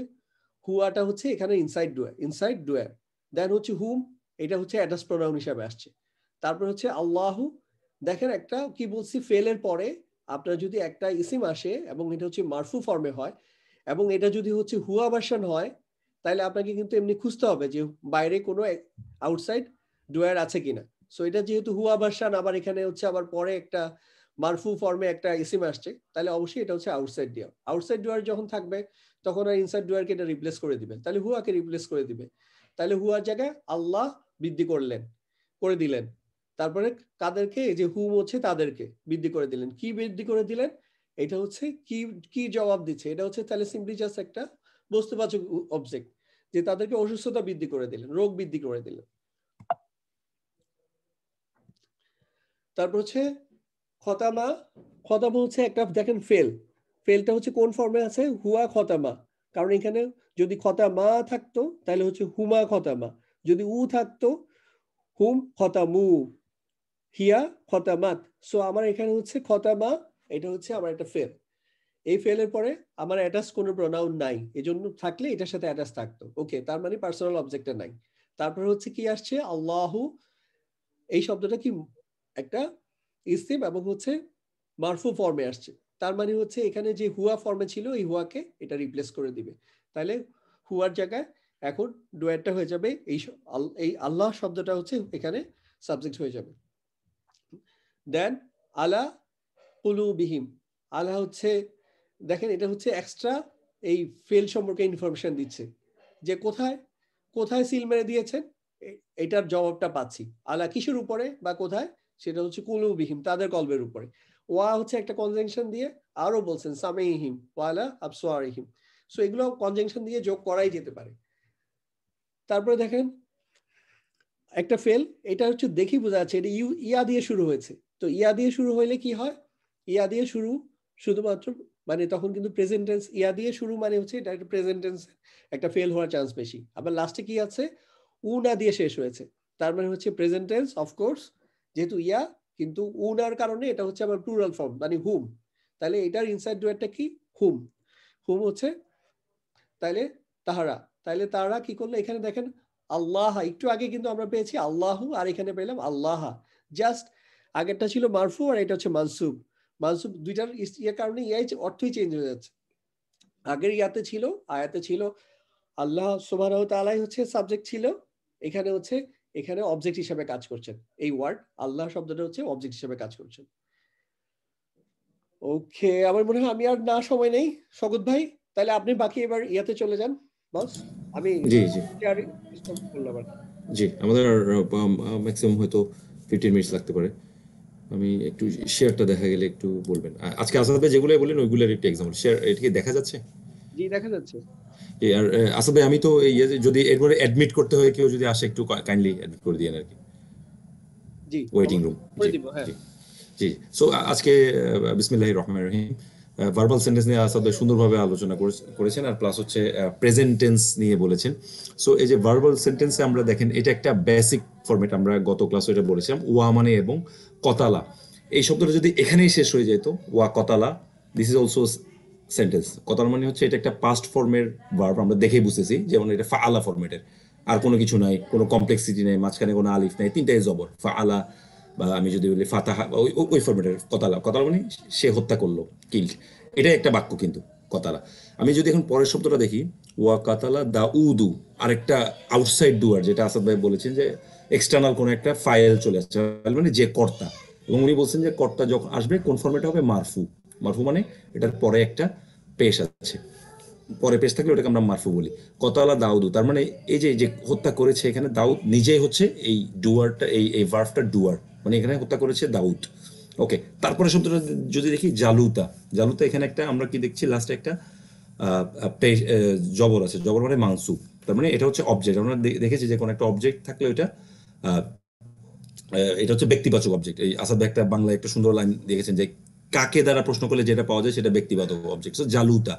হুয়াটা হচ্ছে এখানে ইনসাইড ডুয়ার। দেন হচ্ছে হুম, এটা হচ্ছে অ্যাডাস প্রোনাউন হিসাবে আসছে। তারপর হচ্ছে আল্লাহু, দেখেন একটা কি বলছি, ফেলের পরে আপনার যদি একটা ইসিম আসে এবং এটা হচ্ছে মারফু ফর্মে হয় এবং এটা যদি হচ্ছে হুয়া ভার্সন হয়, তাহলে আপনাকে কিন্তু এমনি খুঁজতে হবে যে বাইরে কোনো আউটসাইড ডুয়ার আছে কিনা। সো এটা যেহেতু হুয়া ভার্সন, আবার এখানে হচ্ছে আবার পরে একটা মারফু ফর্মে একটা ইসিম আসছে, তাহলে অবশ্যই এটা হচ্ছে আউটসাইড ডুয়ার। আউটসাইড ডুয়ার যখন থাকবে তখন আর ইনসাইড ডুয়ারকে এটা রিপ্লেস করে দিবে, তাহলে হুয়াকে রিপ্লেস করে দিবে। তাহলে হুয়ার জায়গায় আল্লাহ বৃদ্ধি করে দিলেন। তারপরে কাদেরকে, এই যে হুম হচ্ছে তাদেরকে বৃদ্ধি করে দিলেন। কি বৃদ্ধি করে দিলেন? এটা হচ্ছে কি কি জবাব দিচ্ছে, এটা হচ্ছে তাহলে সিম্পলি জাস্ট একটা বস্তুবাচক অবজেক্ট, যে তাদেরকে অসুস্থতা বৃদ্ধি করে দিলেন, রোগ বৃদ্ধি করে দিলেন। তারপর হচ্ছে খতামা। খতামা হচ্ছে একটা, দেখেন ফেলটা হচ্ছে কোন ফর্মে আছে? হুয়া খতামা। কারণ এখানে যদি খতামা থাকতো তাহলে হচ্ছে হুমা খতামা, যদি উ থাকতো হুম খতামু, হিয়া খতামাত। সো আমার এখানে হচ্ছে খতামা, এটা হচ্ছে আমার একটা ফেল। এই ফেলের পরে আমার অ্যাটাচ কোনো প্রোনাউন নাই, এজন্য থাকলে এটার সাথে অ্যাটাচ থাকতো। ওকে, তার মানে পার্সোনাল অবজেক্টটা নাই। তারপরে হচ্ছে কি আসছে? আল্লাহু। এই শব্দটা কি একটা ইসিম এবং হচ্ছে মারফু ফর্মে আসছে। তার মানে হচ্ছে এখানে যে হুয়া ফর্মে ছিল এই হুয়াকে এটা রিপ্লেস করে দিবে। তাহলে হুয়ার জায়গায় এখন ডুয়েটটা হয়ে যাবে, এই আল্লাহ শব্দটা হচ্ছে এখানে সাবজেক্ট হয়ে যাবে। দেন আলা কুলুবিহিম। আলা হচ্ছে, দেখেন এটা হচ্ছে এক্সট্রা এই ফেল সম্পর্কে ইনফরমেশন দিচ্ছে, যে কোথায় কোথায় সিল মেরে দিয়েছেন এটার জবাবটা পাচ্ছি। আলা কিসের উপরে বা কোথায়? সেটা হচ্ছে কুলুবিহিম, তাদের কলবের উপরে। ওয়া হচ্ছে একটা কনজাংশন দিয়ে আরো বলছেন সামেহিম ওয়ালা আবসারিহিম। সো এগুলো কনজাংশন দিয়ে যোগ করাই যেতে পারে। তারপরে দেখেন একটা ফেল, এটা হচ্ছে দেখি বোঝা যাচ্ছে এটা ইয়া দিয়ে শুরু হয়েছে। তো ইয়া দিয়ে শুরু হইলে কি হয়? ইয়া দিয়ে শুরু শুধুমাত্র, মানে তখন কিন্তু প্রেজেন্ট টেন্স, ইয়া দিয়ে শুরু মানে হচ্ছে এটা একটা প্রেজেন্ট টেন্স, একটা ফেল হওয়ার চান্স বেশি। আবার লাস্টে কি আছে? উ না দিয়ে শেষ হয়েছে, তার মানে হচ্ছে প্রেজেন্ট টেন্স অফকোর্স, যেহেতু ইয়া, কিন্তু উ নার কারণে এটা হচ্ছে আবার প্লুরাল ফর্ম, মানে হুম। তাহলে এটার ইনসাইড ডুয়ারটা কি? হুম। হুম হচ্ছে তাইলে তাহারা। তাইলে তারা কি করলো? এখানে দেখেন আল্লাহ, একটু আগে কিন্তু আমরা পেয়েছি আল্লাহু, আর এখানে পেলাম আল্লাহ। জাস্ট আগেরটা ছিল মারফু আর এটা হচ্ছে মানসুব। মানসুব দুইটার ইয়ের কারণে ইয়াই অর্থই চেঞ্জ হয়ে যাচ্ছে। আগের ইয়াতে ছিল, আয়াতে ছিল আল্লাহ সুবহানাহু ওয়া তাআলাই হচ্ছে সাবজেক্ট ছিল, এখানে হচ্ছে এখানে অবজেক্ট হিসেবে কাজ করছেন। এই ওয়ার্ড আল্লাহ শব্দটা হচ্ছে অবজেক্ট হিসেবে কাজ করছেন। ওকে, আমার মনে হয় আমি আর না সময় নেই। স্বাগত ভাই, তাহলে আপনি বাকি এবার ইয়াতে চলে যান বস, আমি
জি, জি,
স্টপ করলাম আর কি।
জি। আমাদের ম্যাক্সিমাম হয়তো 15 মিনিটস লাগতে পারে। আমি একটু শেয়ারটা দেখা গেলে একটু বলবেন। আজকে আসাদ ভাই যেগুলো বললেন ওইগুলোর একটু এক্সাম্পল শেয়ার, এটা কি দেখা যাচ্ছে?
জি, দেখা যাচ্ছে।
আর আসাদ ভাই, আমি তো এই যদি এরপরে অ্যাডমিট করতে হয়, কেউ যদি আসে একটু কাইন্ডলি অ্যাডমিট করে দিয়েন আর কি,
জি,
ওয়েটিং রুম।
অবশ্যই করে
জি,
দিব। হ্যাঁ,
জি, জি। সো আজকে বিসমিল্লাহির রহমানির রহিম, ভার্বাল সেন্টেন্স নিয়ে আসাদ ভাই সুন্দরভাবে আলোচনা করেছেন, আর প্লাস হচ্ছে প্রেজেন্ট টেন্স নিয়ে বলেছেন। সো এই যে ভার্বাল সেন্টেন্সে আমরা দেখেন এটা একটা বেসিক ফরম্যাট, আমরা গত ক্লাসে এটা বলেছিলাম, ওয়া মানে এবং কতালা, এই শব্দটা যদি এখানেই শেষ হয়ে যেত, ওয়া কতালা, দিস ইজ অলসো সেন্টেন্স। কতালা মানে হচ্ছে এটা একটা পাস্ট ফর্মের ভার্ব, আমরা দেখেই বুঝতেছি, যেমন এটা ফাআলা ফরম্যাটের, আর কোনো কিছু নাই, কোনো কমপ্লেক্সিটি নেই, মাঝখানে কোনো আলিফ নাই, তিনটাই জবর, ফাআলা। বা আমি যদি বলি ফাতাহা, ওই ফরম্যাটের কতালা। কতালা মানে সে হত্যা করলো, কিল্ড, এটাই একটা বাক্য কিন্তু কতালা। আমি যদি এখন পরের শব্দটা দেখি, ওয়া কাতালা দা উদু, আরেকটা আউটসাইড ডুয়ার, যেটা আসাদ ভাই বলেছেন যে এক্সটার্নাল কোনো একটা ফাইল চলে আসছে, মানে যে কর্তা। এবং উনি বলছেন যে কর্তা যখন আসবে কোন ফরম্যাটে হবে? মারফু। মারফু মানে এটার পরে একটা পেশ আছে, পরে পেশ থাকলে ওটাকে আমরা মারফু বলি। কতালা দাউদু, তার মানে এই যে যে হত্যা করেছে, এখানে দাউদ নিজেই হচ্ছে এই ডুয়ারটা, এই ভার্বটা ডুয়ার, মানে এখানে হত্যা করেছে দাউদ। ওকে, তারপরে শব্দটা যদি দেখি জালুতা। জালুতা, এখানে একটা আমরা কি দেখছি লাস্টে একটা জবর আছে, জবর মানে মানসুব, তার মানে এটা হচ্ছে অবজেক্ট। আমরা দেখেছি যে কোনো একটা অবজেক্ট থাকলে ওইটা এটা হচ্ছে ব্যক্তিবাচক অবজেক্ট। এই আসাদ ভাই একটা বাংলায় একটা সুন্দর লাইন দেখেছেন যে কাকে দ্বারা প্রশ্ন করলে যেটা পাওয়া যায় সেটা ব্যক্তিবাচক অবজেক্ট। সো জালুতা,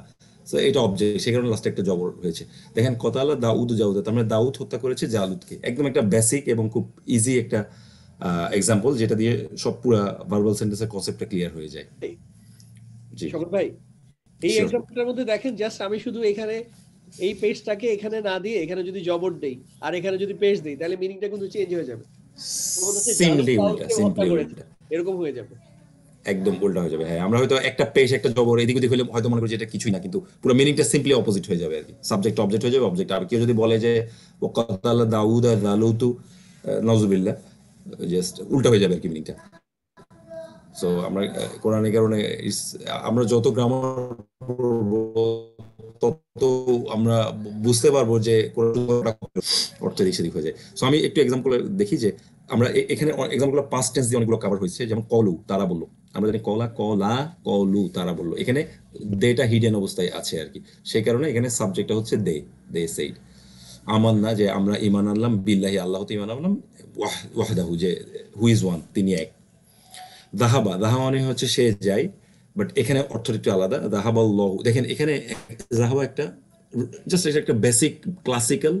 সো এটা অবজেক্ট, সে কারণে লাস্টে একটা জবর হয়েছে। দেখেন কতালা দাউদ জাউদা, তার মানে দাউদ হত্যা করেছে জালুদকে। একদম একটা বেসিক এবং খুব ইজি একটা এক্সাম্পল, যেটা দিয়ে সব পুরা ভার্বাল সেন্টেন্সের কনসেপ্টটা ক্লিয়ার হয়ে যায়। জি,
স্বাগত ভাই, এই
শিওর।
এক্সাম্পলটার মধ্যে দেখেন জাস্ট আমি শুধু এখানে এই পেশটাকে এখানে না দিয়ে এখানে যদি জবর দেই আর এখানে যদি পেশ দেই তাহলে মিনিংটা কিন্তু চেঞ্জ হয়ে যাবে, তখন হচ্ছে
সিম্পলি
জানুস
উল্টা,
তাউসকে হত্যা
সিম্পলি
করেছে,
উল্টা,
এরকম হয়ে যাবে।
একদম উল্টা হয়ে যাবে। হ্যাঁ, আমরা হয়তো একটা পেশ একটা জবর এদিক ওদিক হলে হয়তো মনে করি যে এটা কিছুই না, কিন্তু পুরো মিনিংটা সিম্পলি অপোজিট হয়ে যাবে আর কি। সাবজেক্ট অবজেক্ট হয়ে যাবে, অবজেক্ট। আর কেউ যদি বলে যে ওয়াকাতালা দাউদ আর জালুতু, নজুবিল্লাহ, জাস্ট উল্টা হয়ে যাবে আর কি মিনিংটা। সো আমরা কোরআনের কারণে আমরা যত গ্রামার তত আমরা বুঝতে পারবো যে অর্থ দিক সেদিক হয়ে যায়। সো আমি একটু এক্সাম্পল দেখি যে আমরা এখানে এক্সাম্পল পাস্ট টেন্স দিয়ে অনেকগুলো কভার হয়েছে, যেমন কলু তারা বললো, আমরা জানি কলা কলা কলু তারা বললো, এখানে দেটা হিডেন অবস্থায় আছে আর কি। সেই কারণে এখানে সাবজেক্টটা হচ্ছে দে সেইড। আমার না যে আমরা ইমান আনলাম বিল্লাহি, আল্লাহতে ইমান আনলাম, ওয়াহদাহু যে হু ইজ ওয়ান, তিনি এক। দাহাবা দাহাবা মানে হচ্ছে সে যায়, বাট এখানে অর্থটা একটু আলাদা। দাহাবাল্লাহু, দেখেন এখানে দাহাবা একটা জাস্ট এটা একটা বেসিক ক্লাসিক্যাল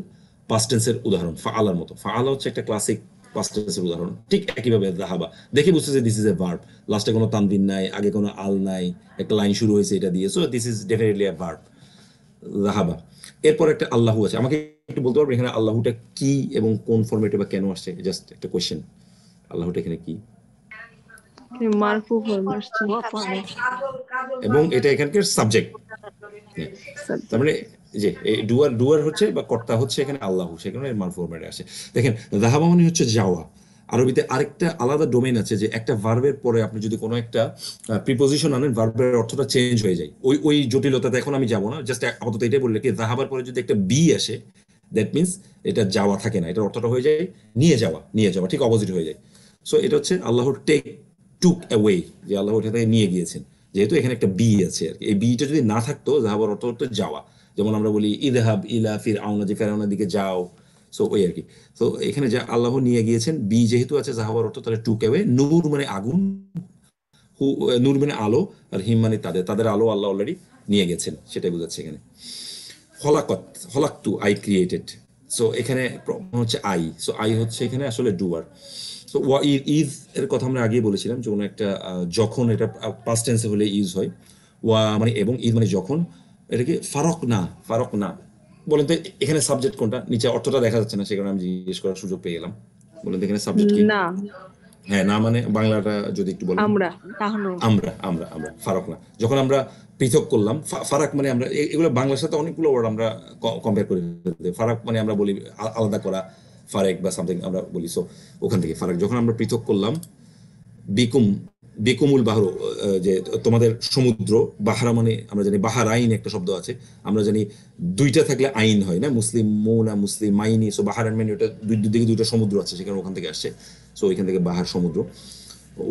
পাস্ট টেন্সের উদাহরণ, ফাআলার মতো। ফাআলা হচ্ছে একটা ক্লাসিক পাস্ট টেন্সের উদাহরণ, ঠিক একইভাবে দাহাবা দেখে বুঝতে যে দিস ইজ এ ভার্ব, লাস্টে কোনো তানবিন নাই, আগে কোনো আল নাই, একটা লাইন শুরু হয়েছে এটা দিয়ে, so this is definitely a verb, রাহাবা। এরপর একটা আল্লাহু আছে, আমাকে একটু বলতে পারবেন এখানে আল্লাহুটা কি এবং কোন ফরম্যাটে বা কেন আসছে? জাস্ট একটা কোয়েশ্চেন, আল্লাহুটা এখানে কি?
মারফু ফর্মে আসছে।
এবং এটা এখানকার সাবজেক্ট। তার মানে যে ডুয়ার ডুয়ার হচ্ছে বা কর্তা হচ্ছে এখানে আল্লাহু, সেখানে এর মারফু ফরম্যাটে আসে। দেখেন যাহাবা মানে হচ্ছে যাওয়া। আরবিতে আরেকটা আলাদা ডোমেইন আছে যে একটা ভার্বের পরে আপনি যদি কোনো একটা প্রিপোজিশন আনেন, ভার্বের অর্থটা চেঞ্জ হয়ে যায়। ওই ওই জটিলতাতে এখন আমি যাব না, জাস্ট আপাতত এটাই বললে কি যাহাবার পরে যদি একটা বি আসে, দ্যাট মিনস এটা যাওয়া থাকে না, এটার অর্থটা হয়ে যায় নিয়ে যাওয়া, নিয়ে যাওয়া, ঠিক অপোজিট হয়ে যায়। সো এটা হচ্ছে আল্লাহর টেক টুক অ্যাওয়ে, যে আল্লাহ ওটা থেকে নিয়ে গিয়েছেন। যেহেতু এখানে একটা বি আছে আর কি, এই বিটা যদি না থাকতো যাহাবার অর্থ হতো যাওয়া। যেমন আমরা বলি ইদহাব ইলা ফির আউনা, যে ফেরাউনের দিকে যাও, সো ওই আর কি। তো এখানে যা আল্লাহ নিয়ে গিয়েছেন, বি যেহেতু আছে যাহাবার অর্থ তাহলে টুক অ্যাওয়ে। নূর মানে আগুন, নূর মানে আলো, আর হিম মানে তাদের, তাদের আলো আল্লাহ অলরেডি নিয়ে গেছেন, সেটাই বোঝাচ্ছে এখানে। হলাকত, হলাকতু, আই ক্রিয়েটেড। সো এখানে হচ্ছে আই, সো আই হচ্ছে এখানে আসলে ডুয়ার। সো ওয়া ইজ এর কথা আমরা আগেই বলেছিলাম যে কোনো একটা যখন, এটা পাস্ট টেন্সে হলে ইউজ হয়। ওয়া মানে এবং, ইজ মানে যখন। এটা কি ফারক না, ফারক না। বলেন তো এখানে সাবজেক্ট কোনটা? নিচে অর্থটা দেখা যাচ্ছে না, সে কারণে আমি জিজ্ঞেস করার সুযোগ পেয়ে গেলাম। বলেন তো এখানে সাবজেক্ট কি?
না,
হ্যাঁ, না মানে বাংলাটা যদি একটু বলেন।
আমরা।
আমরা আমরা আমরা ফারাক না। যখন আমরা পৃথক করলাম, ফারাক মানে আমরা এগুলো বাংলার সাথে অনেকগুলো ওয়ার্ড আমরা কম্পেয়ার করি। ফারাক মানে আমরা বলি আলাদা করা, ফারেক বা সামথিং আমরা বলি। সো ওখান থেকে ফারাক, যখন আমরা পৃথক করলাম। বিকুম, বিকুমুল বাহর, যে তোমাদের সমুদ্র। বাহারা মানে আমরা জানি বাহার আইন একটা শব্দ আছে, আমরা জানি দুইটা থাকলে আইন হয় না, মুসলিম মুনা মুসলিম মাইনি। সো বাহার আইন মানে ওটা দুদিকে দুইটা সমুদ্র আছে, সেখানে ওখান থেকে আসছে। সো ওইখান থেকে বাহার সমুদ্র।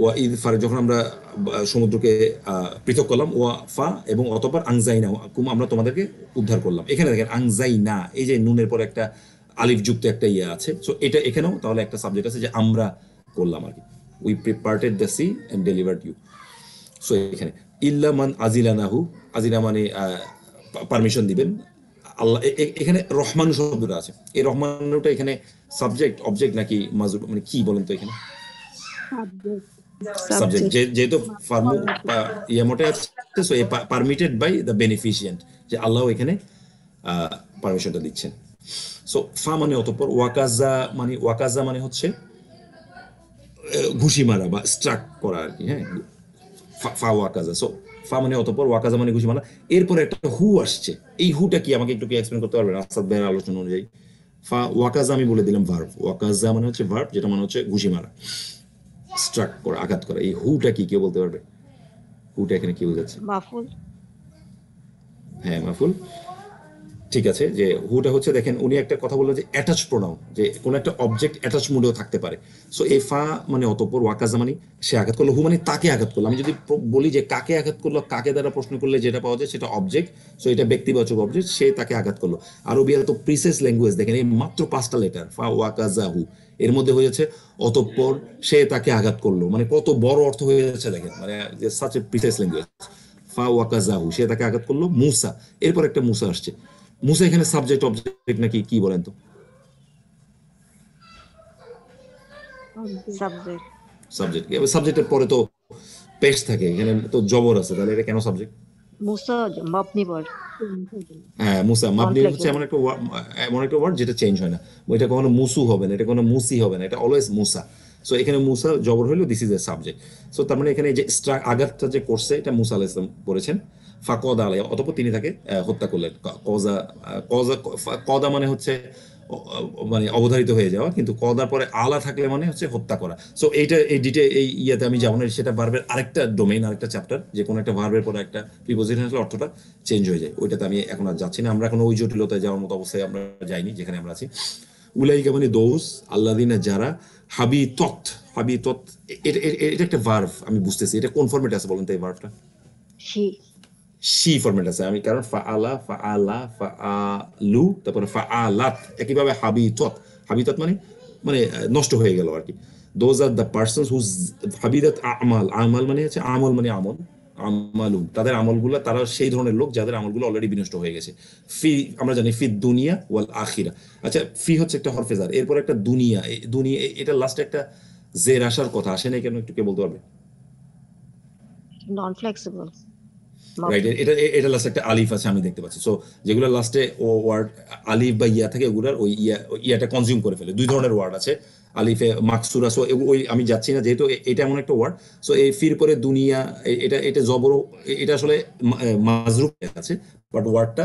ওয়া ইদ ফার, যখন আমরা সমুদ্রকে পৃথক করলাম। ওয়া ফা এবং অতঃপর আংজাইনা কুম, আমরা তোমাদেরকে উদ্ধার করলাম। এখানে দেখেন আংজাইনা, এই যে নুনের পর একটা আলিফ যুক্ত একটা ইয়ে আছে। সো এটা এখানেও তাহলে একটা সাবজেক্ট আছে যে আমরা করলাম আর কি। We prepared the sea and delivered you. So এখানে ইল্লা মান আজিলানাহু, আজিলা মানে পারমিশন দিবেন আল্লাহ। এখানে রহমান শব্দটা আছে, এই রহমানটা এখানে সাবজেক্ট অবজেক্ট নাকি মাজুর, মানে কি বলেন তো এখানে? সাবজেক্ট। যেহেতু ফার্মু ইয়ামোটে আছে, so permitted by the beneficent, যে আল্লাহ এখানে পারমিশনটা দিচ্ছেন। সো ফা মানে অতঃপর, ওয়াকাজা মানে হচ্ছে ঘুষি মারা বা স্ট্রাক করা আর কি। হ্যাঁ, ফা ওয়াকাজা। সো ফা মানে অতঃপর, ওয়াকাজা মানে ঘুষি মারা। এরপরে একটা হু আসছে, এই হুটা কি আমাকে একটু কি এক্সপ্লেন করতে পারবেন আসাদ ভাইয়ের আলোচনা অনুযায়ী? ফা ওয়াকাজা আমি বলে দিলাম ভার্ব, ওয়াকাজা মানে হচ্ছে ভার্ব, যেটা মানে হচ্ছে ঘুষি মারা, স্ট্রাক করা, আঘাত করা। এই হুটা কি কেউ বলতে পারবে? হুটা এখানে কি বোঝাচ্ছে?
মাফুল।
হ্যাঁ, মাফুল। ঠিক আছে, যে হুটা হচ্ছে, দেখেন উনি একটা কথা বললেন যে অ্যাটাচ প্রোনাউন, যে কোনো একটা অবজেক্ট অ্যাটাচ মুডেও থাকতে পারে। সো এই ফা মানে অতঃপর, ওয়াকাজা মানে সে আঘাত করলো, হু মানে তাকে আঘাত করলো। আমি যদি বলি যে কাকে আঘাত করলো, কাকে দ্বারা প্রশ্ন করলে যেটা পাওয়া যায় সেটা অবজেক্ট। সো এটা ব্যক্তিবাচক অবজেক্ট, সে তাকে আঘাত করলো। আরবি এত প্রিসাইজ ল্যাঙ্গুয়েজ, দেখেন এই মাত্র 5টা লেটার, ফা ওয়াকাজা হু, এর মধ্যে হয়েছে অতঃপর সে তাকে আঘাত করলো, মানে কত বড় অর্থ হয়ে যাচ্ছে দেখেন, মানে যে সাচ এ প্রিসাইজ ল্যাঙ্গুয়েজ। ফা ওয়াকাজাহু, সে তাকে আঘাত করলো। মুসা, এরপর একটা মুসা আসছে। মুসা এখানে সাবজেক্ট অবজেক্ট নাকি কি বলেন তো?
সাবজেক্ট।
সাবজেক্ট। সাবজেক্টের পরে তো পেশ থাকে, এখানে তো জবর আছে, তাহলে এটা কেন সাবজেক্ট?
মুসা মাবনি ওয়ার্ড
হ্যাঁ মুসা,
নন
মাবনি হচ্ছে
ফ্লেক্সিবল।
এমন একটা ওয়ার্ড যেটা চেঞ্জ হয় না। এটা কখনো মুসু হবে না, এটা কোনো মুসি হবে না, এটা অলওয়েজ মুসা। সো এখানে মুসা জবর হইলো, this is A subject. So তার মানে এখানে এই যে আঘাতটা যে করছে এটা মুসা আলাইহিস সালাম করেছেন। ফাকদা আলাই, অতঃপর তিনি তাকে হত্যা করলেন। কজা কজা কদা মানে হচ্ছে মানে অবধারিত হয়ে যাওয়া, কিন্তু কদার পরে আলা থাকলে মানে হচ্ছে হত্যা করা। সো এইটা এই এই ইয়াতে আমি যাবো না, সেটা ভার্বের আরেকটা ডোমেইন, আরেকটা চ্যাপ্টার, যে কোনো একটা ভার্বের পরে একটা প্রিপোজিশন আসলে অর্থটা চেঞ্জ হয়ে যায়। ওইটাতে আমি এখন আর যাচ্ছি না, আমরা এখন ওই জটিলতায় যাওয়ার মতো অবস্থায় আমরা যাইনি যেখানে আমরা আছি। উলাইকা মানে দোস আল্লাযিনা যারা হাবি তত, এটা একটা ভার্ব আমি বুঝতেছি, এটা কোন ফরম্যাটে আছে বলেন তো এই ভার্বটা?
শি
শি ফরম্যাট আছে, আমি কারণ ফাআলু তারপরে ফাআলাত, একইভাবে হাবিতত মানে মানে নষ্ট হয়ে গেল আর কি। Those are the persons whose হাবিদাত আমাল মানে হচ্ছে আমল মানে আমালুম, তাদের আমলগুলো, তারা সেই ধরনের লোক যাদের আমলগুলো অলরেডি বিনষ্ট হয়ে গেছে। ফি আমরা জানি ফি দুনিয়া ওয়াল আখিরা। আচ্ছা, ফি হচ্ছে একটা হরফেজার, এরপর একটা দুনিয়া, দুনিয়া এটা লাস্টে একটা জের আসার কথা, আসে না কেন, একটু কে বলতে পারবে?
নন ফ্লেক্সিবল
রাইট,
মাবনি।
এটা লাস্টে একটা আলিফ আছে আমি দেখতে পাচ্ছি। সো যেগুলো লাস্টে ও ওয়ার্ড আলিফ বা ইয়া থাকে, ওগুলার ওই ইয়াটা কনজিউম করে ফেলে। দুই ধরনের ওয়ার্ড আছে আলিফে মাকসুরা। সো ওই আমি যাচ্ছি না, যেহেতু এটা এমন একটা ওয়ার্ড। সো এই ফির পরে দুনিয়া, এটা এটা জবর, এটা আসলে মাজরুফ আছে, বাট ওয়ার্ডটা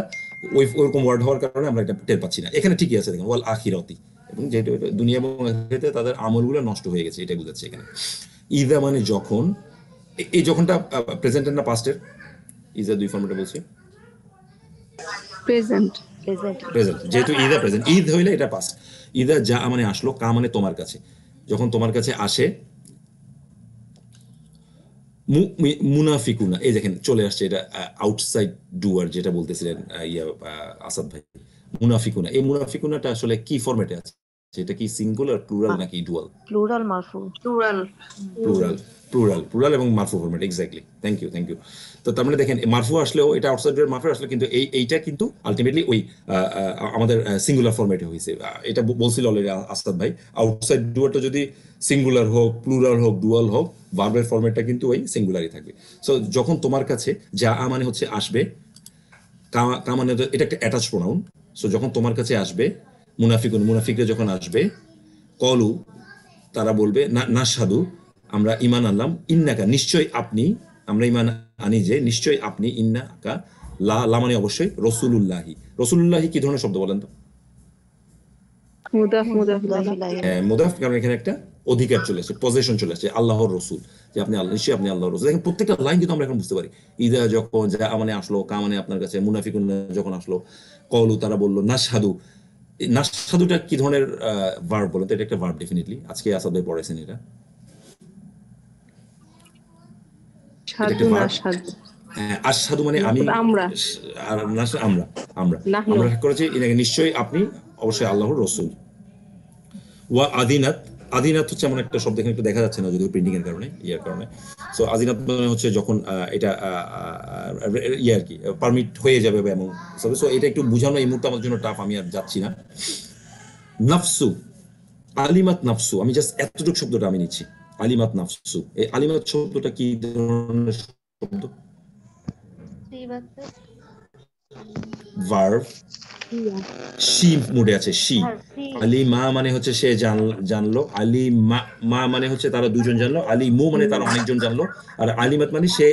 ওইরকম ওয়ার্ড হওয়ার কারণে আমরা এটা টের পাচ্ছি না। এখানে ঠিকই আছে, দেখেন ওয়াল আখিরাতি, এবং যেহেতু এটা দুনিয়া এবং আখিরাতে তাদের আমলগুলো নষ্ট হয়ে গেছে, এটা বোঝাচ্ছে এখানে। ইদা মানে যখন, এই যখনটা প্রেজেন্টের না পাস্টের? ইজা দুই ফর্মেটে বলছি,
প্রেজেন্ট।
প্রেজেন্ট।
প্রেজেন্ট, যেহেতু ইদা প্রেজেন্ট, ঈদ হইলে এটা পাস্ট। ইদা যা মানে আসলো, কা মানে তোমার কাছে, যখন তোমার কাছে আসে। মুনাফিকুনা, এই দেখেন চলে আসছে, এটা আউটসাইড ডুয়ার যেটা বলতেছিলেন আসাদ ভাই। মুনাফিকুনা, এই মুনাফিকুনাটা আসলে কি ফরম্যাটে আছে? এটা কি সিঙ্গুলার, প্লুরাল নাকি ডুয়াল?
প্লুরাল মারফু।
প্লুরাল।
প্লুরাল এবং মারফু ফরম্যাট, এক্স্যাক্টলি, থ্যাংক ইউ। তো তার মানে দেখেন মারফু আসলেও, এটা আউটসাইড মারফু আসলে, কিন্তু এইটা কিন্তু আলটিমেটলি ওই আমাদের সিঙ্গুলার ফরম্যাটে হয়েছে। এটা বলছিল অলরেডি আসাদ ভাই, আউটসাইড ডুয়ারটা যদি সিঙ্গুলার হোক, প্লুরাল হোক, ডুয়াল হোক, ভার্বের ফরম্যাটটা কিন্তু ওই সিঙ্গুলারই থাকবে। সো যখন তোমার কাছে যা মানে হচ্ছে আসবে, কা মানে এটা একটা অ্যাটাচ প্রোনাউন। সো যখন তোমার কাছে আসবে, মুনাফিকরা যখন আসবে, কলু তারা বলবে, না সাধু আমরা ইমান আনলাম, ইন্নাকা নিশ্চয় আপনি, আমরা ইমান আনি যে নিশ্চয় আপনি, ইন্নাকা লা মানে অবশ্যই, রসুলুল্লাহি কি ধরনের শব্দ বলেন তো?
মুদাফ
মুদাফিলাহি।
মুদাফ, কারণ এখানে একটা অধিকার চলে আসছে, পজেশন চলে আসছে, আল্লাহর রসুল, যে আপনি আল্লাহ, নিশ্চয়ই আপনি আল্লাহর রসুল। দেখেন প্রত্যেকটা লাইন কিন্তু আমরা এখন বুঝতে পারি। ইদা যখন যা মানে আসলো, কা মানে আপনার কাছে, মুনাফিকুন যখন আসলো, কলু তারা বললো, নাশহাদু, নাশহাদুটা কি ধরনের ভার্ব বলেন তো? এটা একটা ভার্ব ডেফিনেটলি, আজকে আসাদ ভাই পড়াইছেন এটা।
সাধু না সাধু।
আশহাদু মানে আমি,
আমরা।
আর আমরা আমরা
নাহনু।
আমরা করেছি এটাকে, নিশ্চয়ই আপনি অবশ্যই আল্লাহর রসুল। ওয়া আদিনাত হচ্ছে এমন একটা শব্দ, এখানে একটু দেখা যাচ্ছে না যদিও প্রিন্টিং এর কারণে, ইয়ার কারণে। সো আদিনাত মানে হচ্ছে যখন এটা আর কি পারমিট হয়ে যাবে বা এমন। সো এটা একটু বোঝানো এই মুহূর্তে আমার জন্য টাফ, আমি আর যাচ্ছি না। নাফসু, আলিমাত নাফসু, আমি জাস্ট এতটুকু শব্দটা আমি নিচ্ছি, আলিমাত নাফসু। এই আলিমাত শব্দটা কি ধরনের শব্দ? ভার্ব, শি মুডে আছে, শি। আলী মা মানে হচ্ছে সে জানলো, আলী মা মানে হচ্ছে তারা দুজন জানলো, আলী মু মানে তারা অনেকজন জানলো, আর আলিমাত মানে সে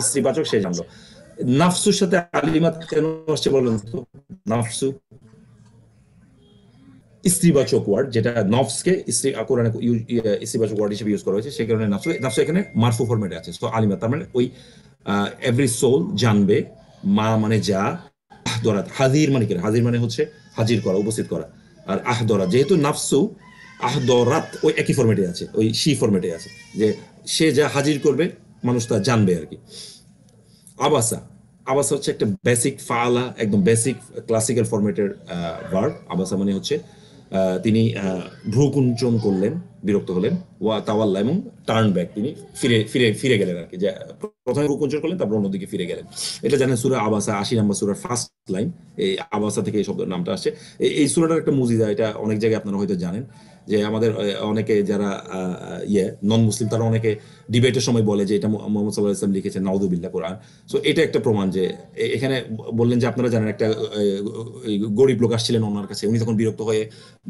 স্ত্রীবাচক, সে জানলো। নাফসুর সাথে আলিমাত কেন আসছে বলেন তো? নাফসু স্ত্রীবাচক ওয়ার্ড, যেটা নফসকে কোরআনে স্ত্রীবাচক ওয়ার্ড হিসেবে ইউজ করা হয়েছে, সেই কারণে নাফসু এখানে মারফু ফরম্যাটে আছে। সো আলিমাত তার মানে ওই এভরি সোল জানবে, মা মানে যা, আহদরাত, হাজির মানে কি? হাজির মানে হচ্ছে হাজির করা, উপস্থিত করা। আর আহদরাত, যেহেতু নাফসু আহদরাত ওই একই ফরম্যাটে আছে, ওই শি ফরম্যাটে আছে, যে সে যা হাজির করবে মানুষ তা জানবে আর কি। আবাসা হচ্ছে একটা বেসিক ফাআলা, একদম বেসিক ক্লাসিক্যাল ফরম্যাটের ভার্ব। আবাসা মানে হচ্ছে তিনি ভ্রুকুঞ্চন করলেন, বিরক্ত হলেন, ওয়া তাওয়াল্লা এবং টার্ন ব্যাক, তিনি ফিরে ফিরে ফিরে গেলেন আর কি, যে প্রথমে রূপান্তর করলেন তারপর অন্যদিকে ফিরে গেলেন। এটা জানেন সূরা আবাসা 80 নম্বর সূরার ফার্স্ট লাইন, এই আবাসা থেকে এই শব্দের নামটা আসছে। এই সূরাটার একটা মুজিজা, এটা অনেক জায়গায় আপনারা হয়তো জানেন, যে আমাদের অনেকে যারা নন মুসলিম তারা অনেকে ডিবেটের সময় বলে যে এটা মুহাম্মদ সাল্লাল্লাহু আলাইহি ওয়াসাল্লাম লিখেছেন, নাউযুবিল্লাহ, কোরআন। সো এটা একটা প্রমাণ যে এখানে বললেন যে আপনারা জানেন একটা গরিব লোক আসছিলেন ওনার কাছে, উনি তখন বিরক্ত হয়ে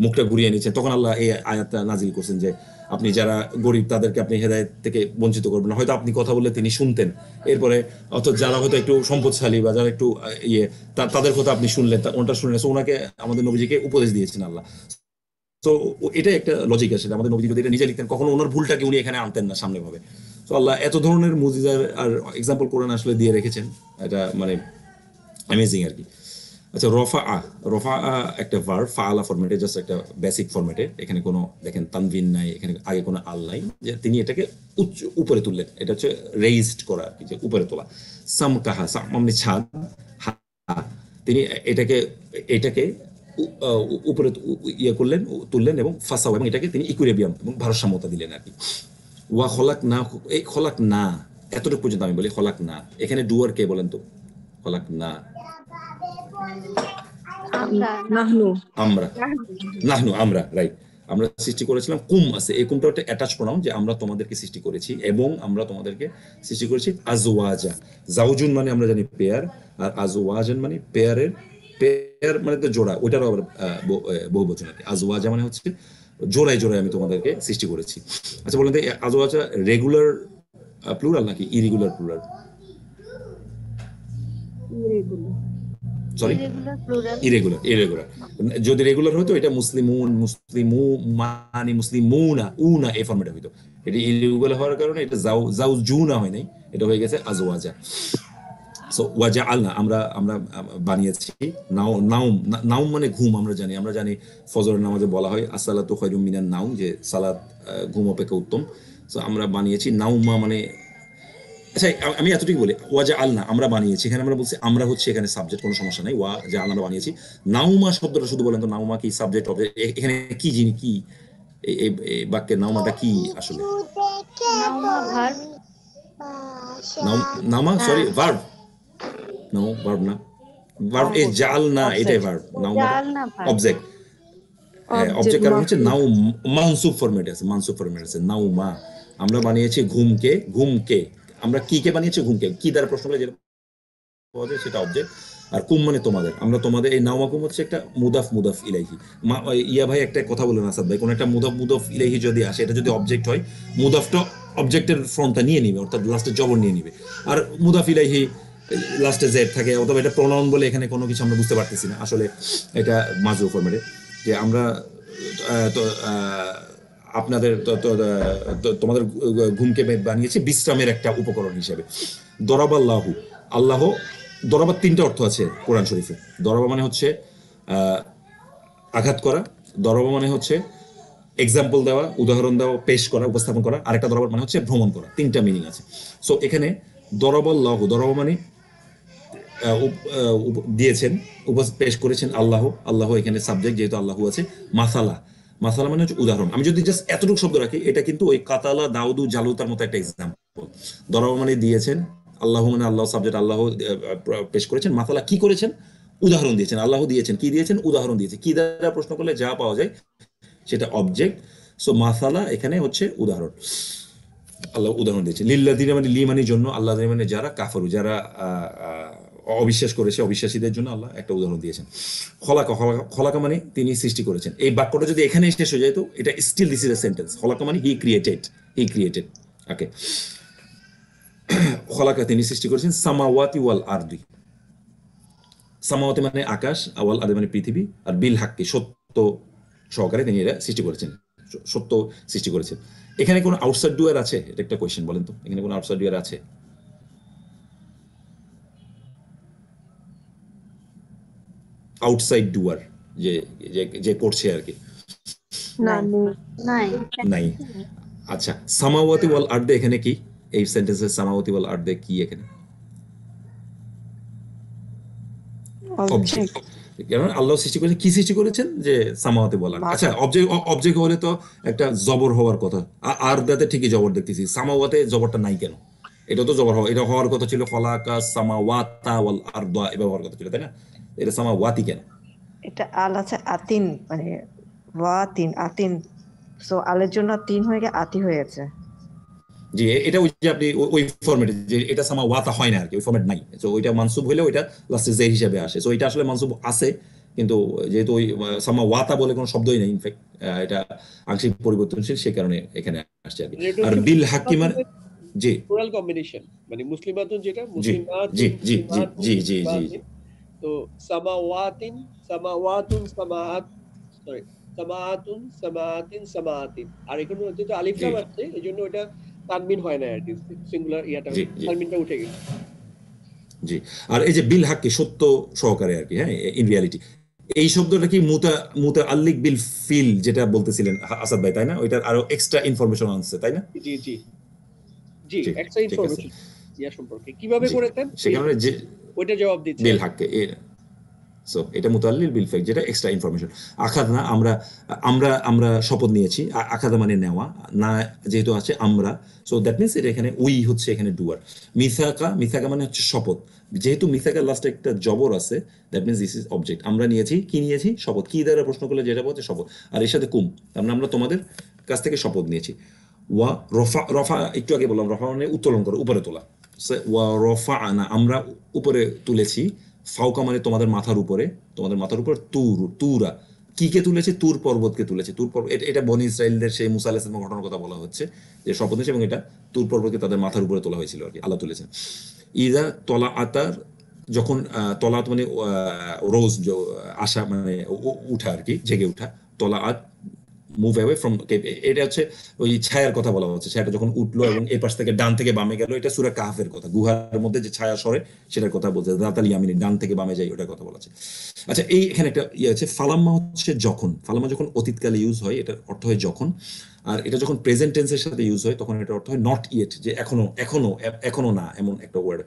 মুখটা ঘুরিয়ে নিচ্ছেন, তখন আল্লাহ এই আয়াতটা নাজিল করছেন যে আপনি যারা গরিব তাদেরকে আপনি হেদায়েত থেকে বঞ্চিত করবেন না। হয়তো আপনি কথা বললে তিনি শুনতেন, এরপরে অর্থাৎ যারা হয়তো একটু সম্পদশালী বা যারা একটু তাদের কথা আপনি শুনলেন, ওনটা শুনলেন, সো ওনাকে আমাদের নবীজিকে উপদেশ দিয়েছেন আল্লাহ। তো এটাই একটা লজিক আছে, আমাদের নবী যদি এটা নিজে লিখতেন কখনো ওনার ভুলটাকে উনি এখানে আনতেন না সামনে ভাবে। তো আল্লাহ এত ধরনের মুজিজার আর এক্সাম্পল কোরআন আসলে দিয়ে রেখেছেন, এটা মানে অ্যামেজিং আর কি। আচ্ছা, রফা একটা ভার্ব, ফাআলা ফরম্যাটে, জাস্ট একটা বেসিক ফরম্যাটে, এখানে কোনো দেখেন তানভিন নাই, এখানে আগে কোনো আল নাই, যে তিনি এটাকে উপরে তুললেন, এটা হচ্ছে রেইজড করা আর কি, যে উপরে তোলা। সাম কাহা, সাম মানে ছাদ, তিনি এটাকে উপরে করলেন, তুললেন এবং ফাসাও, এবং এটাকে তিনি ইকুইলিব্রিয়াম এবং ভারসাম্যতা দিলেন আর কি। ওয়া খলাক না, এই খলাক না এতটুকু পর্যন্ত আমি বলি খলাক না। এখানে ডুয়ার কে বলেন তো? খলাক না,
নাহনু
আমরা, রাইট। আমরা সৃষ্টি করেছিলাম, কুম আছে, এই কুমটা একটা অ্যাটাচ প্রনাউন, যে আমরা তোমাদেরকে সৃষ্টি করেছি এবং আমরা তোমাদেরকে সৃষ্টি করেছি আজওয়াজা। জাউজুন মানে আমরা জানি পেয়ার, আর আজওয়াজান মানে পেয়ার মানে তো জোড়া, ওইটারও আবার বহুবচন আর কি। আজওয়াজা মানে হচ্ছে জোড়ায় জোড়ায় আমি তোমাদেরকে সৃষ্টি করেছি। আচ্ছা বলেন তো, আজওয়াজা রেগুলার প্লুরাল নাকি ইরেগুলার প্লুরাল? Sorry, irregular. যদি রেগুলার হতো এটা মুসলিমুনা উনা এই ফরম্যাটে হইতো। এটা ইরেগুলার হওয়ার কারণে এটা জাউজুনা হয় নাই, এটা হয়ে গেছে আজওয়াজা। সো ওয়াজআলনা, আমরা বানিয়েছি। নাউম মানে ঘুম, আমরা জানি ফজরের নামাজে বলা হয় আসসালাতু খায়রুম মিনান নাউম, যে সালাত ঘুম অপেক্ষা উত্তম। সো আমরা বানিয়েছি, নাউমা মানে, আচ্ছা আমি এতটুকু বলি, ওয়াজআলনা আমরা বানিয়েছি, এখানে আমরা বলছি আমরা হচ্ছে এখানে সাবজেক্ট, কোনো সমস্যা নাই, ওয়াজআলনা আমরা বানিয়েছি। নাউমা শব্দটা শুধু বলেন তো, নাউমা কি সাবজেক্ট অবজেক্ট? এখানে কি জিনিস, কি এই বাক্যের নাউমাটা কি আসলে? নাউমা সরি ভার্ব, নো ভার্ব না, ভার্ব ইজ জাআলনা, এটাই ভার্ব। নাউমা অবজেক্ট, অবজেক্ট কারণ হচ্ছে নাও মানসুব ফরম্যাটে আছে, নাউমা আমরা বানিয়েছি ঘুমকে। আমরা কি বানিয়েছি? ঘুমকে। কি দ্বারা প্রশ্ন করলে যেটা পাওয়া যায় সেটা অবজেক্ট, আর কুম মানে তোমাদের, আমরা তোমাদের। এই নাওমা কুম হচ্ছে একটা মুদাফ ইলাইহি। ইয়া ভাই একটা কথা বলেন আসাদ ভাই, কোন একটা মুদাফ ইলাইহি যদি আসে, এটা যদি অবজেক্ট হয়, মুদাফটা অবজেক্টের ফ্রন্টটা নিয়ে নিবে, অর্থাৎ লাস্টে জবর নিয়ে নিবে। আর মুদাফ ইলাইহি লাস্টে জেড থাকে, অথবা এটা প্রোনাউন বলে এখানে কোনো কিছু আমরা বুঝতে পারতেছি না, আসলে এটা মাজরুফ ফরম্যাটে। যে আমরা আপনাদের তোমাদের ঘুমকে বানিয়েছি বিশ্রামের একটা উপকরণ হিসেবে। দরাবাল্লাহু, আল্লাহ, দরাবার তিনটা অর্থ আছে কোরআন শরীফে। দরাবা মানে হচ্ছে আঘাত করা, দরাবা মানে হচ্ছে এক্সাম্পল দেওয়া, উদাহরণ দেওয়া, পেশ করা, উপস্থাপন করা, আরেকটা দরাবার মানে হচ্ছে ভ্রমণ করা। তিনটা মিনিং আছে। সো এখানে দরাবাল্লাহু, দরাবা মানে দিয়েছেন, পেশ করেছেন আল্লাহ এখানে সাবজেক্ট, যেহেতু আল্লাহু আছে। মাসালা মানে হচ্ছে উদাহরণ। আমি যদি জাস্ট এতটুকু শব্দ রাখি, এটা কিন্তু ওই কাতালা, দাউদু, জালুতার মতো একটা এক্সাম্পল। দরাবা মানে দিয়েছেন, আল্লাহ মানে আল্লাহ সাবজেক্ট, আল্লাহ পেশ করেছেন। মাসালা কি করেছেন? উদাহরণ দিয়েছেন। আল্লাহ দিয়েছেন, কি দিয়েছেন? উদাহরণ দিয়েছে। কি দ্বারা প্রশ্ন করলে যা পাওয়া যায় সেটা অবজেক্ট। সো মাসালা এখানে হচ্ছে উদাহরণ, আল্লাহ উদাহরণ দিয়েছে। লিল্লাযিনা মানে লি মানে জন্য, আল্লাহ মানে যারা কাফারু, যারা অবিশ্বাস করেছে, অবিশ্বাসীদের জন্য আল্লাহ একটা উদাহরণ দিয়েছেন। খলাকা মানে তিনি সৃষ্টি করেছেন। এই বাক্যটা যদি এখানে শেষ হয়ে যায়, তো এটা still this is a sentence. খলাকা মানে হি ক্রিয়েটেড, ওকে। খলাকা তিনি সৃষ্টি করেছেন। সামাওয়াতি ওয়াল আরদি, সামাওয়াতি মানে আকাশ, ওয়াল আরদি মানে পৃথিবী, আর বিল হাক্কি সত্য সহকারে তিনি এটা সৃষ্টি করেছেন, সত্য সৃষ্টি করেছেন। এখানে কোনো আউটসাইড ডুয়ার আছে? এটা একটা কোয়েশ্চেন, বলেন তো, এখানে কোনো আউটসাইড ডুয়ার আছে? আউটসাইড ডুয়ার, যে করছে আর কি, নাই। আচ্ছা, সামাওয়াতি ওয়াল আরদে এখানে কি? এই সেন্টেন্সে সামাওয়াতি ওয়াল আরদে কি এখানে? অবজেক্ট। কারণ আল্লাহ সৃষ্টি করেছেন, কি সৃষ্টি করেছেন, যে সামাওয়াতে বলার। আচ্ছা, অবজেক্ট হলে তো একটা জবর হওয়ার কথা, আর দাতে ঠিকই জবর দেখতেছি, সামাওয়াতে জবরটা নাই কেন? এটা তো জবর হওয়া, এটা হওয়ার কথা ছিল খলাকা সামাওয়াতা ওয়াল আরদা, এভাবে হওয়ার কথা ছিল, তাই না? এটা সামাওয়াতি কেন?
এটা আল আছে আতিন, মানে ওয়াতিন আতিন, সো আলের জন্য তিন হয়ে গিয়ে আতি হয়েছে।
জি, এটা ওই যে আপনি ওই ফরম্যাটে, যে এটা সামা ওয়াতা হয় না আর কি, ওই ফরম্যাট নাই। তো ওইটা মানসুব হইলে ওইটা লাস্টে জের হিসেবে আসে। সো এটা আসলে মানসুব আছে, কিন্তু যেহেতু ওই সামা ওয়াতা বলে কোনো শব্দই নেই, ইনফ্যাক্ট এটা আংশিক পরিবর্তনশীল, সে কারণে এখানে আসছে আর কি।
এটা
আর
হচ্ছে
বিল হাকিমার, জি
প্লুরাল কম্বিনেশন, মানে মুসলিমাতুন যেটা
জি জি
মুসলিমাতুন
জি জি
মুসলিমাতুন
জি জি জি
মুসলিমাতিন, তো সামাওয়াতিন সামাওয়াতুন সামাআত, সরি সামাআতুন সামাআতিন সামাআতিন। আর এখানে যেহেতু আলিফ
জি
লাম আছে এই জন্য এটা তানবিন হয় না আর কি, সিঙ্গুলার ইয়াটা
জি জি
তানবিনটা উঠে গেছে।
জি। আর এই যে বিল হাক্কি, সত্য সহকারে আর কি, হ্যাঁ, ইন রিয়ালিটি, এই শব্দটা কি মুতা মুতা আল্লিক বিল ফিল, যেটা বলতেছিলেন আসাদ ভাই, তাই না? ওইটার আরো এক্সট্রা ইনফরমেশন আনছে, তাই না?
জি জি জি,
জি,
এক্সট্রা
ঠিক আছে।
ইনফরমেশন ইয়া সম্পর্কে কিভাবে
জি,
করেছেন
সে কারণে যে
ওইটা জবাব দিচ্ছে
বিল
আর কি।
হাক্কে, সো এটা মুতাল্লিল বিল ফেক, যেটা এক্সট্রা ইনফরমেশন। আখাদ না, আমরা আমরা আমরা শপথ নিয়েছি, আখাদা মানে নেওয়া, না যেহেতু আছে আমরা, সো দ্যাট মিনস এটা এখানে উই হচ্ছে এখানে ডুয়ার। মিথাকা, মিথাকা মানে হচ্ছে শপথ, যেহেতু মিথাকার লাস্টে একটা জবর আছে, that means this is object. আমরা নিয়েছি, কি নিয়েছি? শপথ। কি দ্বারা প্রশ্ন করলে যেটা বলছে শপথ, আর এর সাথে কুম, তার মানে আমরা তোমাদের কাছ থেকে শপথ নিয়েছি। ওয়া রফা, রফা একটু আগে বললাম, রফা মানে উত্তোলন করা, উপরে তোলা। ওয়া রফা আনা, আমরা উপরে তুলেছি। ফাউকা মানে তোমাদের মাথার উপরে, তোমাদের মাথার উপর। তুর, তুরা, কি কে তুলেছে? তুর পর্বতকে তুলেছে। তুর পর্বত, এটা বনি ইসরাইলদের সেই মুসা আলাইহিস সালামের ঘটনার কথা বলা হচ্ছে, যে শপথ নিয়েছে, এবং এটা তুর পর্বতকে তাদের মাথার উপরে তোলা হয়েছিল আর কি, আল্লাহ তুলেছেন। ইদা তলা আতার, যখন তলাত মানে রোজ, আসা মানে উঠা আর কি, জেগে উঠা। তলা আত, মুভ অ্যাওয়ে ফ্রম কেপ, এটা হচ্ছে ওই ছায়ার কথা বলা হচ্ছে। ছায়াটা যখন উঠলো এবং এই পাশ থেকে ডান থেকে বামে গেল, এটা সূরা কাহফের কথা, গুহার মধ্যে যে ছায়া সরে সেটার কথা বলছে, দাতাল ইয়ামিনী, ডান থেকে বামে যায়, ওটার কথা বলা আছে। আচ্ছা, এই এখানে একটা ইয়ে আছে, ফালাম্মা হচ্ছে যখন। ফালাম্মা যখন অতীতকালে ইউজ হয়, এটার অর্থ হয় যখন। আর এটা যখন প্রেজেন্ট টেন্সের সাথে ইউজ হয়, তখন এটার অর্থ হয় নট ইয়েট, যে এখনো, এখনো, এখনো না, এমন একটা ওয়ার্ড।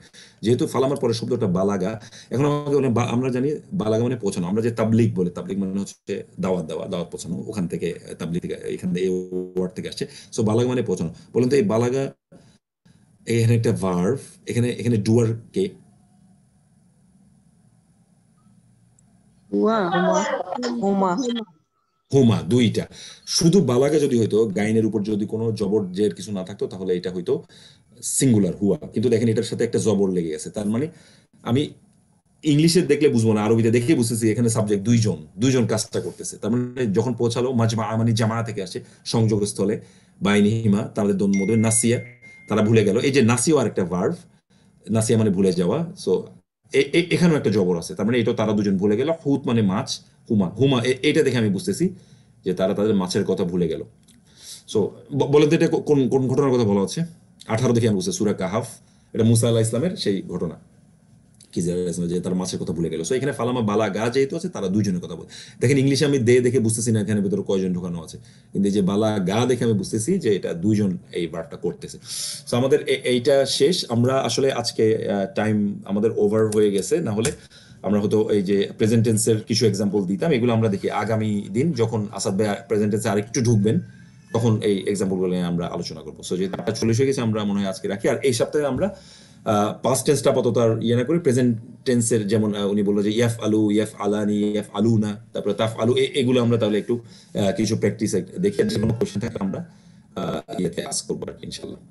যেহেতু ফালামার পরে শব্দটা বালাগা, এখন আমাকে আমরা জানি বালাগা মানে পৌঁছানো, আমরা যে তাবলিগ বলে, তাবলিগ মানে হচ্ছে দাওয়াত দেওয়া, দাওয়াত পৌঁছানো, ওখান থেকে তাবলিগ থেকে, এখান থেকে এই ওয়ার্ড থেকে আসছে। সো বালাগা মানে পৌঁছানো। বলুন তো এই বালাগা, এখানে একটা ভার্ব, এখানে এখানে ডুয়ার কে?
হুয়া।
হুমা।
হুমা, দুইটা। শুধু বালাগা যদি হইতো, গাইনের উপর যদি কোনো জবর জের কিছু না থাকতো, তাহলে এটা হইতো সিঙ্গুলার হুয়া, কিন্তু দেখেন এটার সাথে একটা জবর লেগে গেছে। তার মানে আমি ইংলিশে দেখলে বুঝবো না, আরবিতে দেখে বুঝতেছি এখানে সাবজেক্ট দুইজন, দুইজন কাজটা করতেছে। তার মানে যখন পৌঁছালো, মাজমা মানে জামা থেকে আসে, সংযোগস্থলে, বাইনিহিমা, তাদের মধ্যে নাসিয়া, তারা ভুলে গেল। এই যে নাসিও আর একটা ভার্ভ, নাসিয়া মানে ভুলে যাওয়া। সো এখানেও একটা জবর আছে, তার মানে এটা তারা দুজন ভুলে গেল। হুত মানে মাছ, হুমা, হুমা, এটা দেখে আমি বুঝতেছি যে তারা তাদের মাছের কথা ভুলে গেল। সো বলেন তো এটা কোন কোন ঘটনার কথা বলা হচ্ছে? 18 দেখে আমি বুঝছি, সূরা কাহাফ, এটা মুসা আলাইহিস সালামের সেই ঘটনা, কি যে তার মাছের কথা ভুলে গেল। সো এখানে ফালামা বালা গা যেহেতু আছে, তারা দুইজনের কথা বলে। দেখেন ইংলিশে আমি দে দেখে বুঝতেছি না এখানে ভিতরে কয়জন ঢোকানো আছে, কিন্তু এই যে বালা গা দেখে আমি বুঝতেছি যে এটা দুইজন এই ভার্বটা করতেছে। সো আমাদের এইটা শেষ। আমরা আসলে আজকে টাইম আমাদের ওভার হয়ে গেছে, না হলে আমরা হয়তো এই যে প্রেজেন্ট টেন্সের কিছু এক্সাম্পল দিতাম, এগুলো আমরা দেখি আগামী দিন যখন আসাদ ভাই প্রেজেন্ট টেন্সে আরেকটু ঢুকবেন, তখন এই এক্সাম্পলগুলো নিয়ে আমরা আলোচনা করবো। সো যেহেতু চলে এসে গেছে, আমরা মনে হয় আজকে রাখি। আর এই সপ্তাহে আমরা পাস্ট টেন্সটা আপাতত আর ইয়ে না করে, প্রেজেন্ট টেন্সের, যেমন উনি বললো যে ইয়াফ আলু, ইয়াফ আলানি, ইয়াফ আলু না, তারপরে তাফ আলু, এগুলো আমরা তাহলে একটু কিছু প্র্যাকটিস দেখি। আর যে কোনো কোয়েশ্চেন থাকলে আমরা ইয়েতে আস্ক করবো আর কি, ইনশাল্লাহ।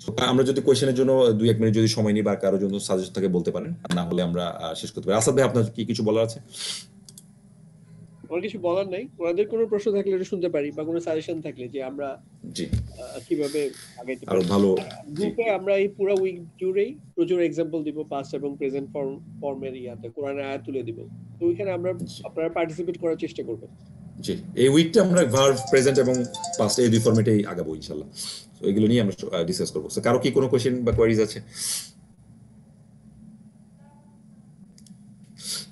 So, আমরা যদি কোয়েশ্চেনের জন্য 2-1 মিনিট যদি সময় নিই, বা কারোর জন্য সাজেস্ট থাকে বলতে পারেন, না হলে আমরা শেষ করতে পারি। আসাদ ভাই, আপনার কি কিছু বলার আছে?
আমার কিছু বলার নাই, ওনাদের কোনো প্রশ্ন থাকলে এটা শুনতে পারি, বা কোনো সাজেশন থাকলে যে আমরা
জি,
কিভাবে আগাইতে
আরো
পারি।
ভালো। জি
গ্রুপে আমরা এই পুরো উইক জুড়েই প্রচুর এক্সাম্পল দিব, পাস্ট এবং প্রেজেন্ট ফর্মের ইয়াতে কোরআনের আয়াত তুলে দিব। তো ওইখানে আমরা আপনারা পার্টিসিপেট করার চেষ্টা করবেন।
জি, এই উইকটা আমরা ভার্ব, প্রেজেন্ট এবং পাস্ট এই দুই ফরম্যাটেই আগাবো ইনশাল্লাহ। তো এগুলো নিয়ে আমরা ডিসকাস করবো। So, কারো কি কোনো কোয়েশ্চেন বা কোয়ারিজ আছে?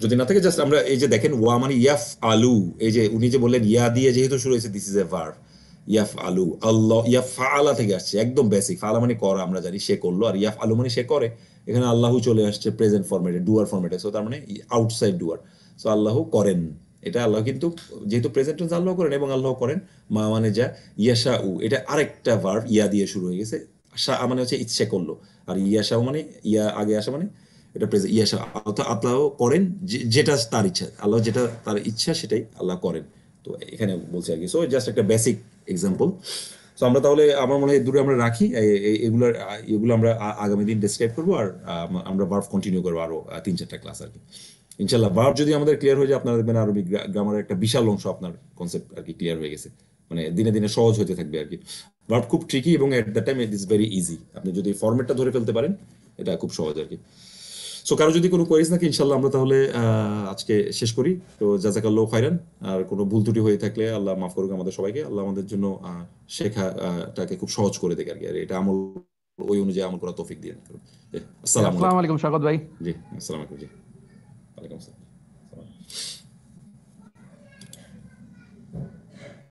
যদি না থাকে, জাস্ট আমরা এই যে দেখেন, ওয়া মানে ইয়াফ আলু, এই যে উনি যে বললেন ইয়া দিয়ে যেহেতু শুরু হয়েছে, দিস ইজ এ ভার্ব। ইয়াফ আলু, আল্লাহ, ইয়াফ ফাআলা থেকে আসছে, একদম বেসিক। ফাআলা মানে করা, আমরা জানি সে করলো, আর ইয়াফ আলু মানে সে করে। এখানে আল্লাহু চলে আসছে প্রেজেন্ট ফরম্যাটে, ডুয়ার ফরম্যাটে। সো তার মানে আউটসাইড ডুয়ার। সো আল্লাহ করেন, এটা আল্লাহ কিন্তু যেহেতু প্রেজেন্ট টেন্স আল্লাহ করেন এবং আল্লাহ করেন। মা মানে যা, ইয়াশা উ এটা আরেকটা ভার্ব ইয়া দিয়ে শুরু হয়ে গেছে, শা মানে হচ্ছে ইচ্ছে করলো, আর ইয়াশাও মানে ইয়া আগে আসা মানে এটা প্রেজেন্ট, ইয়াশা অর্থাৎ আল্লাহ করেন যেটা তার ইচ্ছা, আল্লাহ যেটা তার ইচ্ছা সেটাই আল্লাহ করেন। তো এখানে বলছি আর কি, সো জাস্ট একটা বেসিক এক্সাম্পল। সো আমরা তাহলে আমার মনে হয় দূরে আমরা রাখি, এগুলো আমরা আগামী দিন ডিসক্রাইব করবো, আর আমরা ভার্ব কন্টিনিউ করবো আরো 3-4টা ক্লাস আর কি ইনশাল্লাহ। ভার্ব যদি আমাদের ক্লিয়ার হয়ে যায়, আপনারা দেখবেন আরবি গ্রামারের একটা বিশাল অংশ আপনার কনসেপ্ট আর কি ক্লিয়ার হয়ে গেছে, মানে দিনে দিনে সহজ হতে থাকবে আর কি। ভার্ব খুব ট্রিকি এবং at the time it is very easy, আপনি যদি ফরম্যাটটা ধরে ফেলতে পারেন এটা খুব সহজ আর কি। সো কারো যদি কোনো কোয়েরিজ নাকি, ইনশাল্লাহ আমরা তাহলে আজকে শেষ করি। তো জাযাকাল্লাহু খাইরান। আর কোনো ভুল ত্রুটি হয়ে থাকলে আল্লাহ মাফ করুক আমাদের সবাইকে, আল্লাহ আমাদের জন্য শেখাটাকে খুব সহজ করে দেয় আর কি, আর এটা আমল ওই অনুযায়ী আমল করা তৌফিক দিয়ে। আসসালামু
আসসালামু আলাইকুম স্বাগত ভাই।
জি, আসসালামু আলাইকুম। জি, ওয়ালাইকুম আসসালাম।